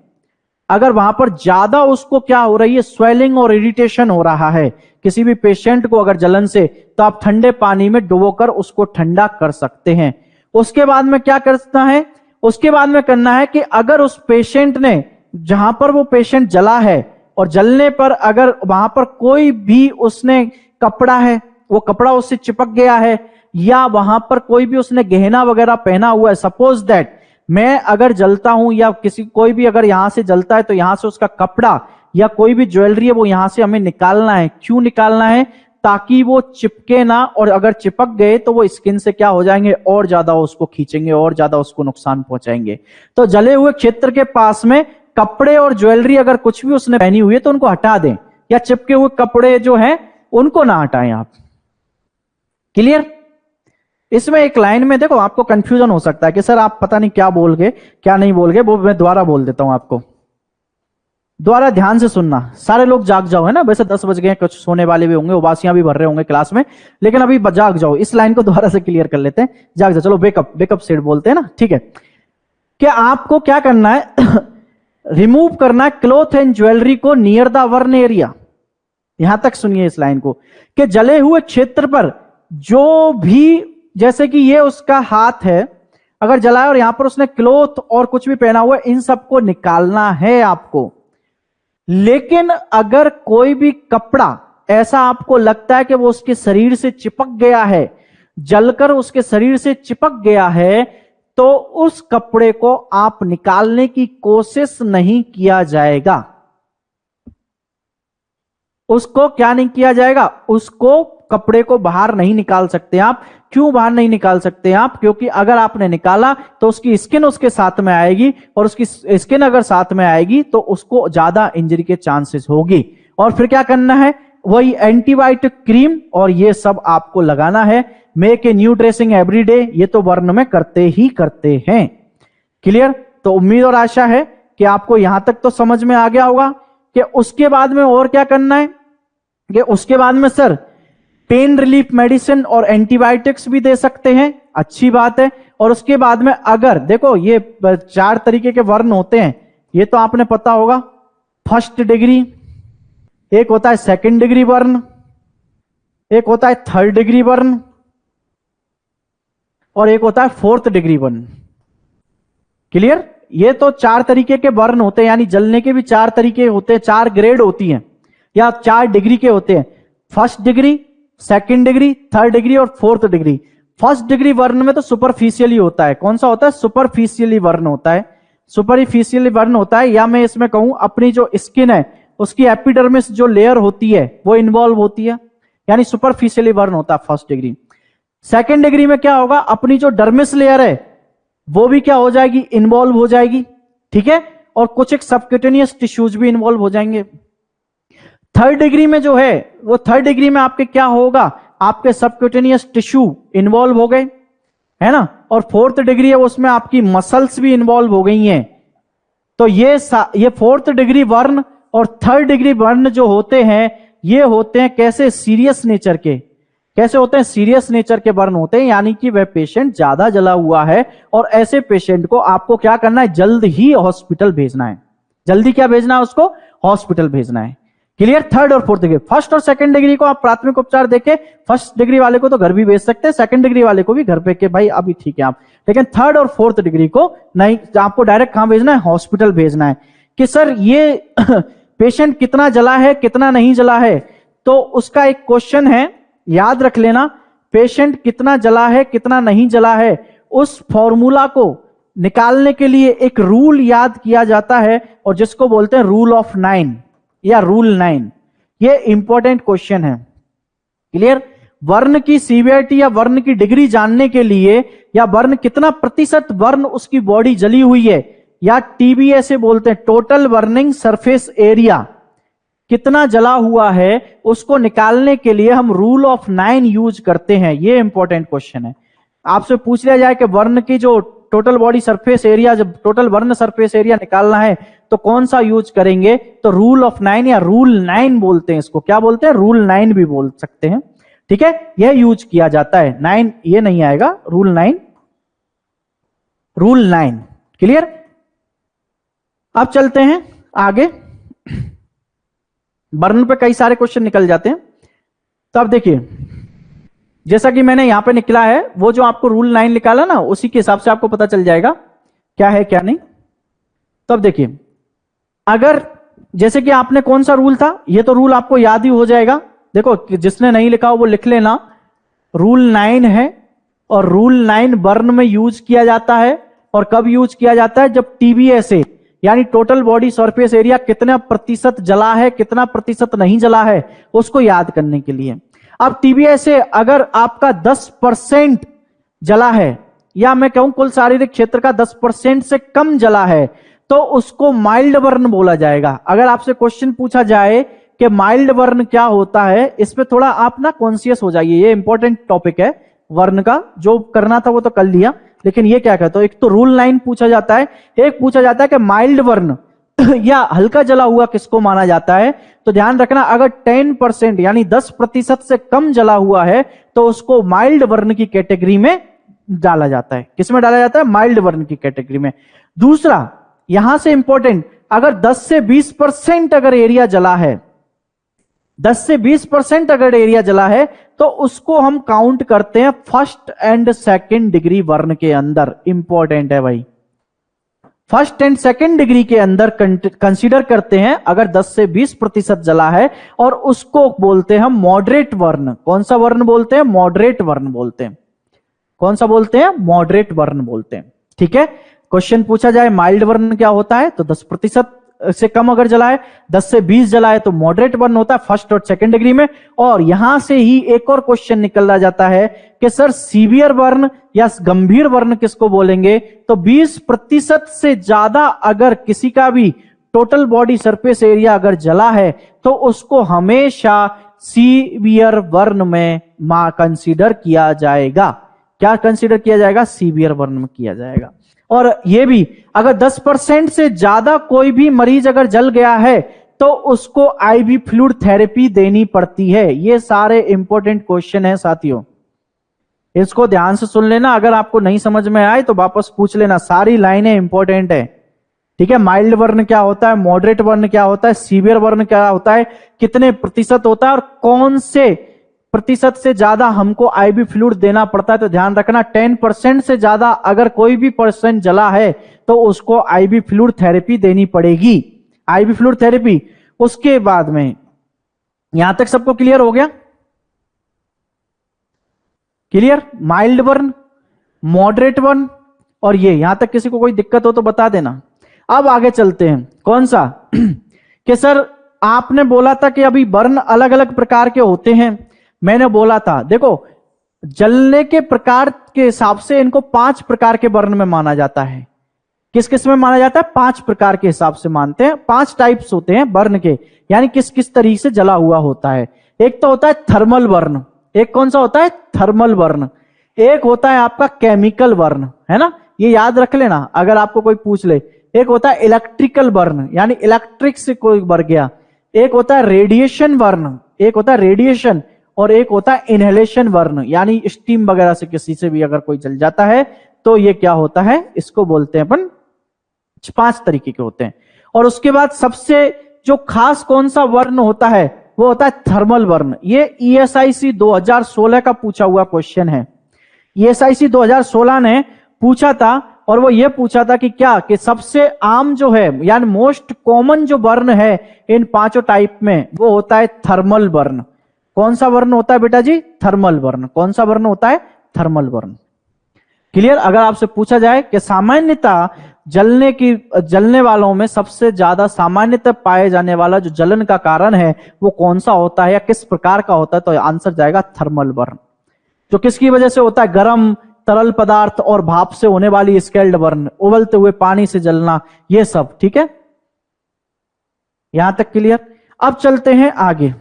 अगर वहां पर ज्यादा उसको क्या हो रही है, स्वेलिंग और इरिटेशन हो रहा है किसी भी पेशेंट को अगर जलन से, तो आप ठंडे पानी में डुबोकर उसको ठंडा कर सकते हैं। उसके बाद में क्या करना है, उसके बाद में करना है कि अगर उस पेशेंट ने, जहां पर वो पेशेंट जला है और जलने पर अगर वहां पर कोई भी उसने कपड़ा है, वो कपड़ा उससे चिपक गया है, या वहां पर कोई भी उसने गहना वगैरह पहना हुआ है, सपोज दैट मैं अगर जलता हूं या कोई भी अगर यहां से जलता है तो यहां से उसका कपड़ा या कोई भी ज्वेलरी है वो यहां से हमें निकालना है। क्यों निकालना है, ताकि वो चिपके ना, और अगर चिपक गए तो वो स्किन से क्या हो जाएंगे, और ज्यादा उसको खींचेंगे, और ज्यादा उसको नुकसान पहुंचाएंगे। तो जले हुए क्षेत्र के पास में कपड़े और ज्वेलरी अगर कुछ भी उसने पहनी हुई है तो उनको हटा दें, या चिपके हुए कपड़े जो हैं उनको ना हटाएं आप। क्लियर। इसमें एक लाइन में देखो आपको कंफ्यूजन हो सकता है कि सर आप पता नहीं क्या बोल गए क्या नहीं बोल गए, वो मैं दोबारा बोल देता हूं आपको, दोबारा ध्यान से सुनना। सारे लोग जाग जाओ, है ना, वैसे 10 बज गए, कुछ सोने वाले भी होंगे, उबासियां भी भर रहे होंगे क्लास में, लेकिन अभी जाग जाओ। इस लाइन को दोबारा से क्लियर कर लेते हैं, जाग जाओ। चलो बेकअप सेट बोलते हैं ना, ठीक है। कि आपको क्या करना है रिमूव करना है क्लॉथ एंड ज्वेलरी को नियर द बर्न एरिया। यहां तक सुनिए इस लाइन को, कि जले हुए क्षेत्र पर जो भी, जैसे कि ये उसका हाथ है अगर जलाया और यहां पर उसने क्लॉथ और कुछ भी पहना हुआ है, इन सबको निकालना है आपको। लेकिन अगर कोई भी कपड़ा ऐसा आपको लगता है कि वो उसके शरीर से चिपक गया है, जलकर उसके शरीर से चिपक गया है, तो उस कपड़े को आप निकालने की कोशिश नहीं किया जाएगा। उसको क्या नहीं किया जाएगा, उसको कपड़े को बाहर नहीं निकाल सकते आप। क्यों बाहर नहीं निकाल सकते आप, क्योंकि अगर आपने निकाला तो उसकी स्किन उसके साथ में आएगी, और उसकी स्किन अगर साथ में आएगी तो उसको ज्यादा इंजरी के चांसेस होगी। और फिर क्या करना है, वही एंटीबायोटिक क्रीम और ये सब आपको लगाना है। Make a new dressing everyday, ये तो बर्न में करते ही करते हैं। क्लियर। तो उम्मीद और आशा है कि आपको यहां तक तो समझ में आ गया होगा कि उसके बाद में और क्या करना है, कि उसके बाद में सर पेन रिलीफ मेडिसिन और एंटीबायोटिक्स भी दे सकते हैं, अच्छी बात है। और उसके बाद में अगर देखो ये 4 तरीके के बर्न होते हैं, ये तो आपने पता होगा, फर्स्ट डिग्री, एक होता है सेकंड डिग्री बर्न, एक होता है थर्ड डिग्री बर्न, और एक होता है फोर्थ डिग्री बर्न। क्लियर। ये तो 4 तरीके के बर्न होते हैं, यानी जलने के भी 4 तरीके होते हैं, 4 ग्रेड होती हैं या 4 डिग्री के होते हैं, first degree, second degree, third degree और fourth degree. First degree burn में तो सुपरफिशियली होता है, कौन सा होता है, सुपरफिशियली बर्न होता है, सुपरफिशियली बर्न होता है, या मैं इसमें कहूं अपनी जो स्किन है उसकी एपिडर्मिस जो लेयर होती है वो इन्वॉल्व होती है, यानी सुपरफिशियली बर्न होता है फर्स्ट डिग्री। सेकंड डिग्री में क्या होगा, अपनी जो डर्मिस लेयर है वो भी क्या हो जाएगी, इन्वॉल्व हो जाएगी, ठीक है, और कुछ एक सबक्यूटेनियस टिश्यूज भी इन्वॉल्व हो जाएंगे। थर्ड डिग्री में जो है वो, थर्ड डिग्री में आपके क्या होगा, आपके सबक्यूटेनियस टिश्यू इन्वॉल्व हो गए, है ना, और फोर्थ डिग्री है उसमें आपकी मसल्स भी इन्वॉल्व हो गई हैं। तो ये फोर्थ डिग्री बर्न और थर्ड डिग्री बर्न जो होते हैं, ये होते हैं कैसे, सीरियस नेचर के। कैसे होते हैं, सीरियस नेचर के बर्न होते हैं, यानी कि वह पेशेंट ज्यादा जला हुआ है, और ऐसे पेशेंट को आपको क्या करना है, जल्द ही हॉस्पिटल भेजना है। जल्दी क्या भेजना है, उसको हॉस्पिटल भेजना है। क्लियर। थर्ड और फोर्थ डिग्री, फर्स्ट और सेकंड डिग्री को आप प्राथमिक उपचार देके फर्स्ट डिग्री वाले को तो घर भी भेज सकते हैं, सेकंड डिग्री वाले को भी घर पे के भाई अभी ठीक है आप, लेकिन थर्ड और फोर्थ डिग्री को नहीं, आपको डायरेक्ट कहां भेजना है, हॉस्पिटल भेजना है। कि सर ये पेशेंट कितना जला है कितना नहीं जला है, तो उसका एक क्वेश्चन है, याद रख लेना, पेशेंट कितना जला है कितना नहीं जला है, उस फॉर्मूला को निकालने के लिए एक रूल याद किया जाता है, और जिसको बोलते हैं रूल ऑफ 9 या रूल 9। ये इंपॉर्टेंट क्वेश्चन है। क्लियर? वर्ण की सीवियरिटी या वर्ण की डिग्री जानने के लिए, या वर्ण कितना प्रतिशत वर्ण उसकी बॉडी जली हुई है, या टीबीए से बोलते हैं टोटल बर्निंग सरफेस एरिया, कितना जला हुआ है, उसको निकालने के लिए हम रूल ऑफ 9 यूज करते हैं। ये इंपॉर्टेंट क्वेश्चन है। आपसे पूछ लिया जाए कि वर्ण की जो टोटल बॉडी सरफेस एरिया, जब टोटल वर्ण सरफेस एरिया निकालना है तो कौन सा यूज करेंगे, तो रूल ऑफ 9 या रूल 9 बोलते हैं इसको। क्या बोलते हैं? रूल 9 भी बोल सकते हैं। ठीक है, यह यूज किया जाता है। 9 ये नहीं आएगा, रूल 9, रूल 9। क्लियर? अब चलते हैं आगे। वर्ण पे कई सारे क्वेश्चन निकल जाते हैं। तो अब देखिए, जैसा कि मैंने यहां पे निकला है, वो जो आपको रूल 9 निकाला ना, उसी के हिसाब से आपको पता चल जाएगा क्या है क्या नहीं। तो अब देखिए, अगर जैसे कि आपने कौन सा रूल था, ये तो रूल आपको याद ही हो जाएगा। देखो, जिसने नहीं लिखा हो वो लिख लेना। रूल 9 है, और रूल 9 वर्ण में यूज किया जाता है। और कब यूज किया जाता है? जब टीबीए से, यानी टोटल बॉडी सरफेस एरिया कितना प्रतिशत जला है, कितना प्रतिशत नहीं जला है, उसको याद करने के लिए। अब टीबीए से अगर आपका 10% जला है, या मैं कहूं कुल शारीरिक क्षेत्र का 10% से कम जला है, तो उसको माइल्ड बर्न बोला जाएगा। अगर आपसे क्वेश्चन पूछा जाए कि माइल्ड बर्न क्या होता है, इस पे थोड़ा आप ना कॉन्शियस हो जाइए। ये इंपॉर्टेंट टॉपिक है वर्ण का, जो करना था वो तो कर लिया, लेकिन ये क्या कहता है? एक तो रूल 9 पूछा जाता है, एक पूछा जाता है कि माइल्ड बर्न या हल्का जला हुआ किसको माना जाता है। तो ध्यान रखना, अगर 10% यानी 10% से कम जला हुआ है तो उसको माइल्ड बर्न की कैटेगरी में डाला जाता है। किसमें डाला जाता है? माइल्ड बर्न की कैटेगरी में। दूसरा, यहां से इंपॉर्टेंट, अगर 10 से 20% अगर एरिया जला है, 10 से 20% अगर एरिया जला है, तो उसको हम काउंट करते हैं first and second degree burn के अंदर। इंपॉर्टेंट है भाई, फर्स्ट एंड सेकंड डिग्री के अंदर कंसीडर करते हैं अगर 10 से 20% जला है, और उसको बोलते हैं हम मॉडरेट बर्न। कौन सा बर्न बोलते हैं? मॉडरेट बर्न बोलते हैं। कौन सा बोलते हैं? मॉडरेट बर्न बोलते हैं। ठीक है, क्वेश्चन पूछा जाए माइल्ड बर्न क्या होता है, तो 10% से कम अगर जला है, 10 से 20 जला है, तो मॉडरेट बर्न होता है फर्स्ट और सेकंड डिग्री में। और यहां से ही एक और क्वेश्चन निकल जाता है कि सर सीवियर बर्न या गंभीर बर्न किसको बोलेंगे, तो 20% से ज्यादा अगर किसी का भी टोटल बॉडी सरफेस एरिया अगर जला है, तो उसको हमेशा सीवियर बर्न में कंसीडर किया जाएगा। क्या कंसीडर किया जाएगा? सीवियर बर्न में किया जाएगा। और ये भी, अगर 10% से ज्यादा कोई भी मरीज अगर जल गया है, तो उसको आईवी फ्लूइड थेरेपी देनी पड़ती है। ये सारे इंपॉर्टेंट क्वेश्चन है साथियों, इसको ध्यान से सुन लेना। अगर आपको नहीं समझ में आए तो वापस पूछ लेना, सारी लाइनें इंपॉर्टेंट है। ठीक है, माइल्ड बर्न क्या होता है, मॉडरेट बर्न क्या होता है, सीवियर बर्न क्या होता है, कितने प्रतिशत होता है, और कौन से प्रतिशत से ज्यादा हमको आईवी फ्लूइड देना पड़ता है। तो ध्यान रखना, 10% से ज्यादा अगर कोई भी पर्सन जला है तो उसको आईवी फ्लूइड थेरेपी देनी पड़ेगी, आईवी फ्लूइड थेरेपी। उसके बाद में, यहां तक सबको क्लियर हो गया? Clear? Mild burn, moderate burn, और ये यहां तक किसी को कोई दिक्कत हो तो बता देना। अब आगे चलते हैं, कौन सा कि सर आपने बोला था कि अभी बर्न अलग अलग प्रकार के होते हैं। मैंने बोला था, देखो जलने के प्रकार के हिसाब से इनको 5 प्रकार के बर्न में माना जाता है। किस किस में माना जाता है? 5 प्रकार के हिसाब से मानते हैं। 5 टाइप्स होते हैं बर्न के, यानी किस किस तरीके से जला हुआ होता है। एक तो होता है थर्मल बर्न, एक कौन सा होता है? Thermal burn. एक होता है आपका केमिकल बर्न, है ना, ये याद रख लेना अगर आपको कोई पूछ ले। एक होता है इलेक्ट्रिकल बर्न, यानी इलेक्ट्रिक से कोई बर गया। एक होता है रेडिएशन बर्न, एक होता है रेडिएशन, और एक होता है इनहेलेशन बर्न, यानी स्टीम वगैरह से किसी से भी अगर कोई जल जाता है तो ये क्या होता है, इसको बोलते हैं अपन। 5 तरीके के होते हैं। और उसके बाद सबसे जो खास कौन सा बर्न होता है वो होता है थर्मल बर्न। ये ESIC 2016 का पूछा हुआ क्वेश्चन है। ESIC 2016 ने पूछा था, और वो ये पूछा था कि क्या कि सबसे आम जो है, यानी मोस्ट कॉमन जो बर्न है इन 5 टाइप में, वो होता है थर्मल बर्न। कौन सा बर्न होता है बेटा जी? Thermal burn. कौन सा बर्न होता है? Thermal burn. क्लियर? अगर आपसे पूछा जाए कि सामान्यतः जलने वालों में सबसे ज्यादा सामान्यतः पाए जाने वाला जो जलन का कारण है वो कौन सा होता है या किस प्रकार का होता है? तो आंसर जाएगा थर्मल बर्न। जो किसकी वजह से होता है? गर्म तरल पदार्थ और भाप से होने वाली स्केल्ड बर्न, उबलते हुए पानी से जलना, ये सब। ठीक है, यहां तक क्लियर। अब चलते हैं आगे।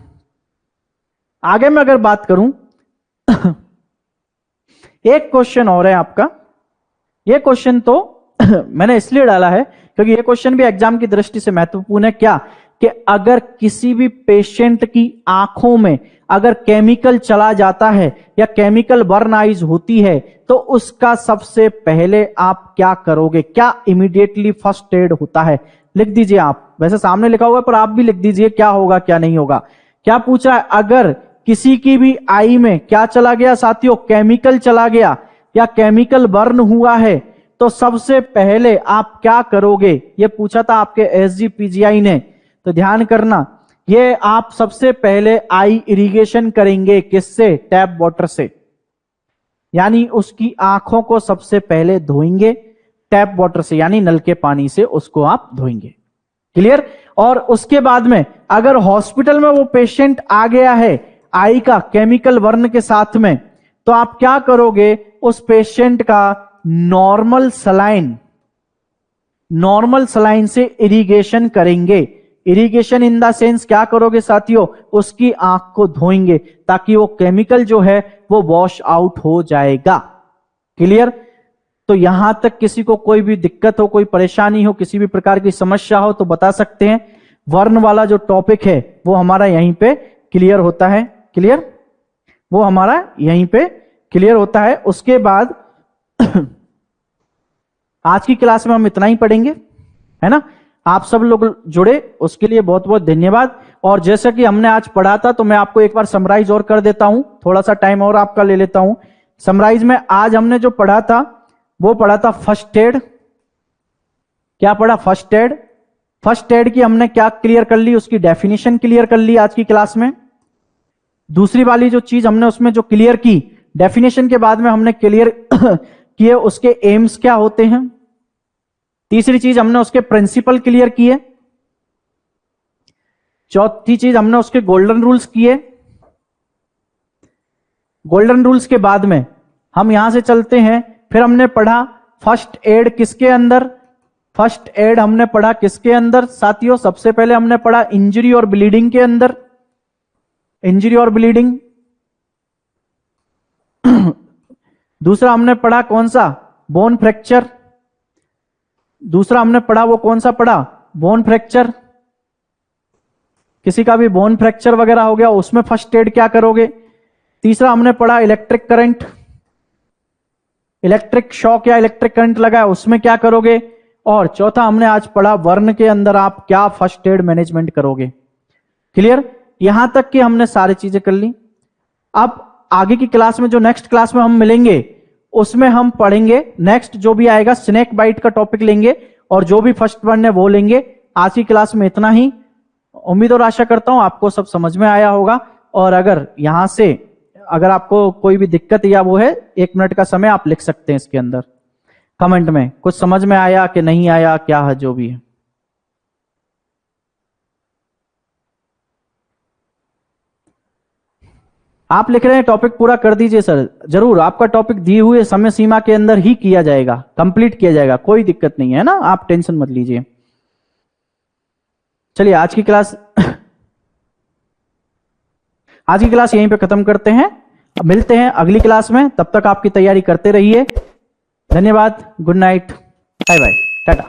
आगे मैं अगर बात करूं एक क्वेश्चन और है आपका। ये क्वेश्चन तो मैंने इसलिए डाला है क्योंकि ये क्वेश्चन भी एग्जाम की दृष्टि से महत्वपूर्ण है। क्या कि अगर किसी भी पेशेंट की आंखों में अगर केमिकल चला जाता है या केमिकल बर्न आइज होती है तो उसका सबसे पहले आप क्या करोगे? क्या इमीडिएटली फर्स्ट एड होता है? लिख दीजिए आप, वैसे सामने लिखा हुआ है पर आप भी लिख दीजिए क्या होगा क्या नहीं होगा। क्या पूछ रहा है? अगर किसी की भी आई में क्या चला गया साथियों? केमिकल चला गया या केमिकल बर्न हुआ है तो सबसे पहले आप क्या करोगे? ये पूछा था आपके एसजीपीजीआई ने, तो ध्यान करना। ये आप सबसे पहले आई इरिगेशन करेंगे। किससे? टैप वाटर से, यानी उसकी आंखों को सबसे पहले धोएंगे टैप वाटर से, यानी नल के पानी से उसको आप धोएंगे। क्लियर? और उसके बाद में अगर हॉस्पिटल में वो पेशेंट आ गया है आई का केमिकल बर्न के साथ में, तो आप क्या करोगे? उस पेशेंट का नॉर्मल सलाइन से इरिगेशन करेंगे। इरिगेशन इन द सेंस क्या करोगे साथियों? उसकी आंख को धोएंगे ताकि वो केमिकल जो है वो वॉश आउट हो जाएगा। क्लियर? तो यहां तक किसी को कोई भी दिक्कत हो, कोई परेशानी हो, किसी भी प्रकार की समस्या हो तो बता सकते हैं। वर्ण वाला जो टॉपिक है वो हमारा यहीं पे क्लियर होता है। क्लियर? वो हमारा यहीं पे क्लियर होता है। उसके बाद आज की क्लास में हम इतना ही पढ़ेंगे, है ना। आप सब लोग जुड़े उसके लिए बहुत बहुत धन्यवाद। और जैसा कि हमने आज पढ़ा था तो मैं आपको एक बार समराइज और कर देता हूं, थोड़ा सा टाइम और आपका ले लेता हूं। समराइज में आज हमने जो पढ़ा था वो पढ़ा था फर्स्ट एड। क्या पढ़ा? First aid. फर्स्ट एड की हमने क्या क्लियर कर ली? उसकी डेफिनेशन क्लियर कर ली आज की क्लास में। दूसरी वाली जो चीज हमने उसमें जो क्लियर की, डेफिनेशन के बाद में हमने क्लियर किए उसके एम्स क्या होते हैं। तीसरी चीज हमने उसके प्रिंसिपल क्लियर किए। चौथी चीज हमने उसके गोल्डन रूल्स किए। गोल्डन रूल्स के बाद में हम यहां से चलते हैं, फिर हमने पढ़ा फर्स्ट एड किसके अंदर। फर्स्ट एड हमने पढ़ा किसके अंदर साथियों? सबसे पहले हमने पढ़ा इंजरी और ब्लीडिंग के अंदर। इंजरी और ब्लीडिंग। दूसरा हमने पढ़ा कौन सा? Bone fracture. दूसरा हमने पढ़ा वो कौन सा पढ़ा? Bone fracture. किसी का भी बोन फ्रैक्चर वगैरह हो गया उसमें फर्स्ट एड क्या करोगे। तीसरा हमने पढ़ा इलेक्ट्रिक करंट, इलेक्ट्रिक शॉक या इलेक्ट्रिक करंट लगा है उसमें क्या करोगे। और चौथा हमने आज पढ़ा बर्न के अंदर आप क्या फर्स्ट एड मैनेजमेंट करोगे। क्लियर? यहां तक कि हमने सारी चीजें कर ली। अब आगे की क्लास में जो नेक्स्ट क्लास में हम मिलेंगे उसमें हम पढ़ेंगे, नेक्स्ट जो भी आएगा स्नेक बाइट का टॉपिक लेंगे और जो भी फर्स्ट वन है वो लेंगे। आज की क्लास में इतना ही। उम्मीद और आशा करता हूं आपको सब समझ में आया होगा। और अगर यहां से अगर आपको कोई भी दिक्कत या वो है, 1 मिनट का समय आप लिख सकते हैं इसके अंदर कमेंट में, कुछ समझ में आया कि नहीं आया, क्या है जो भी है। आप लिख रहे हैं टॉपिक पूरा कर दीजिए सर। जरूर, आपका टॉपिक दिए हुए समय सीमा के अंदर ही किया जाएगा, कंप्लीट किया जाएगा, कोई दिक्कत नहीं है ना, आप टेंशन मत लीजिए। चलिए आज की क्लास यहीं पे खत्म करते हैं। अब मिलते हैं अगली क्लास में, तब तक आपकी तैयारी करते रहिए। धन्यवाद, good night, bye bye, Tata.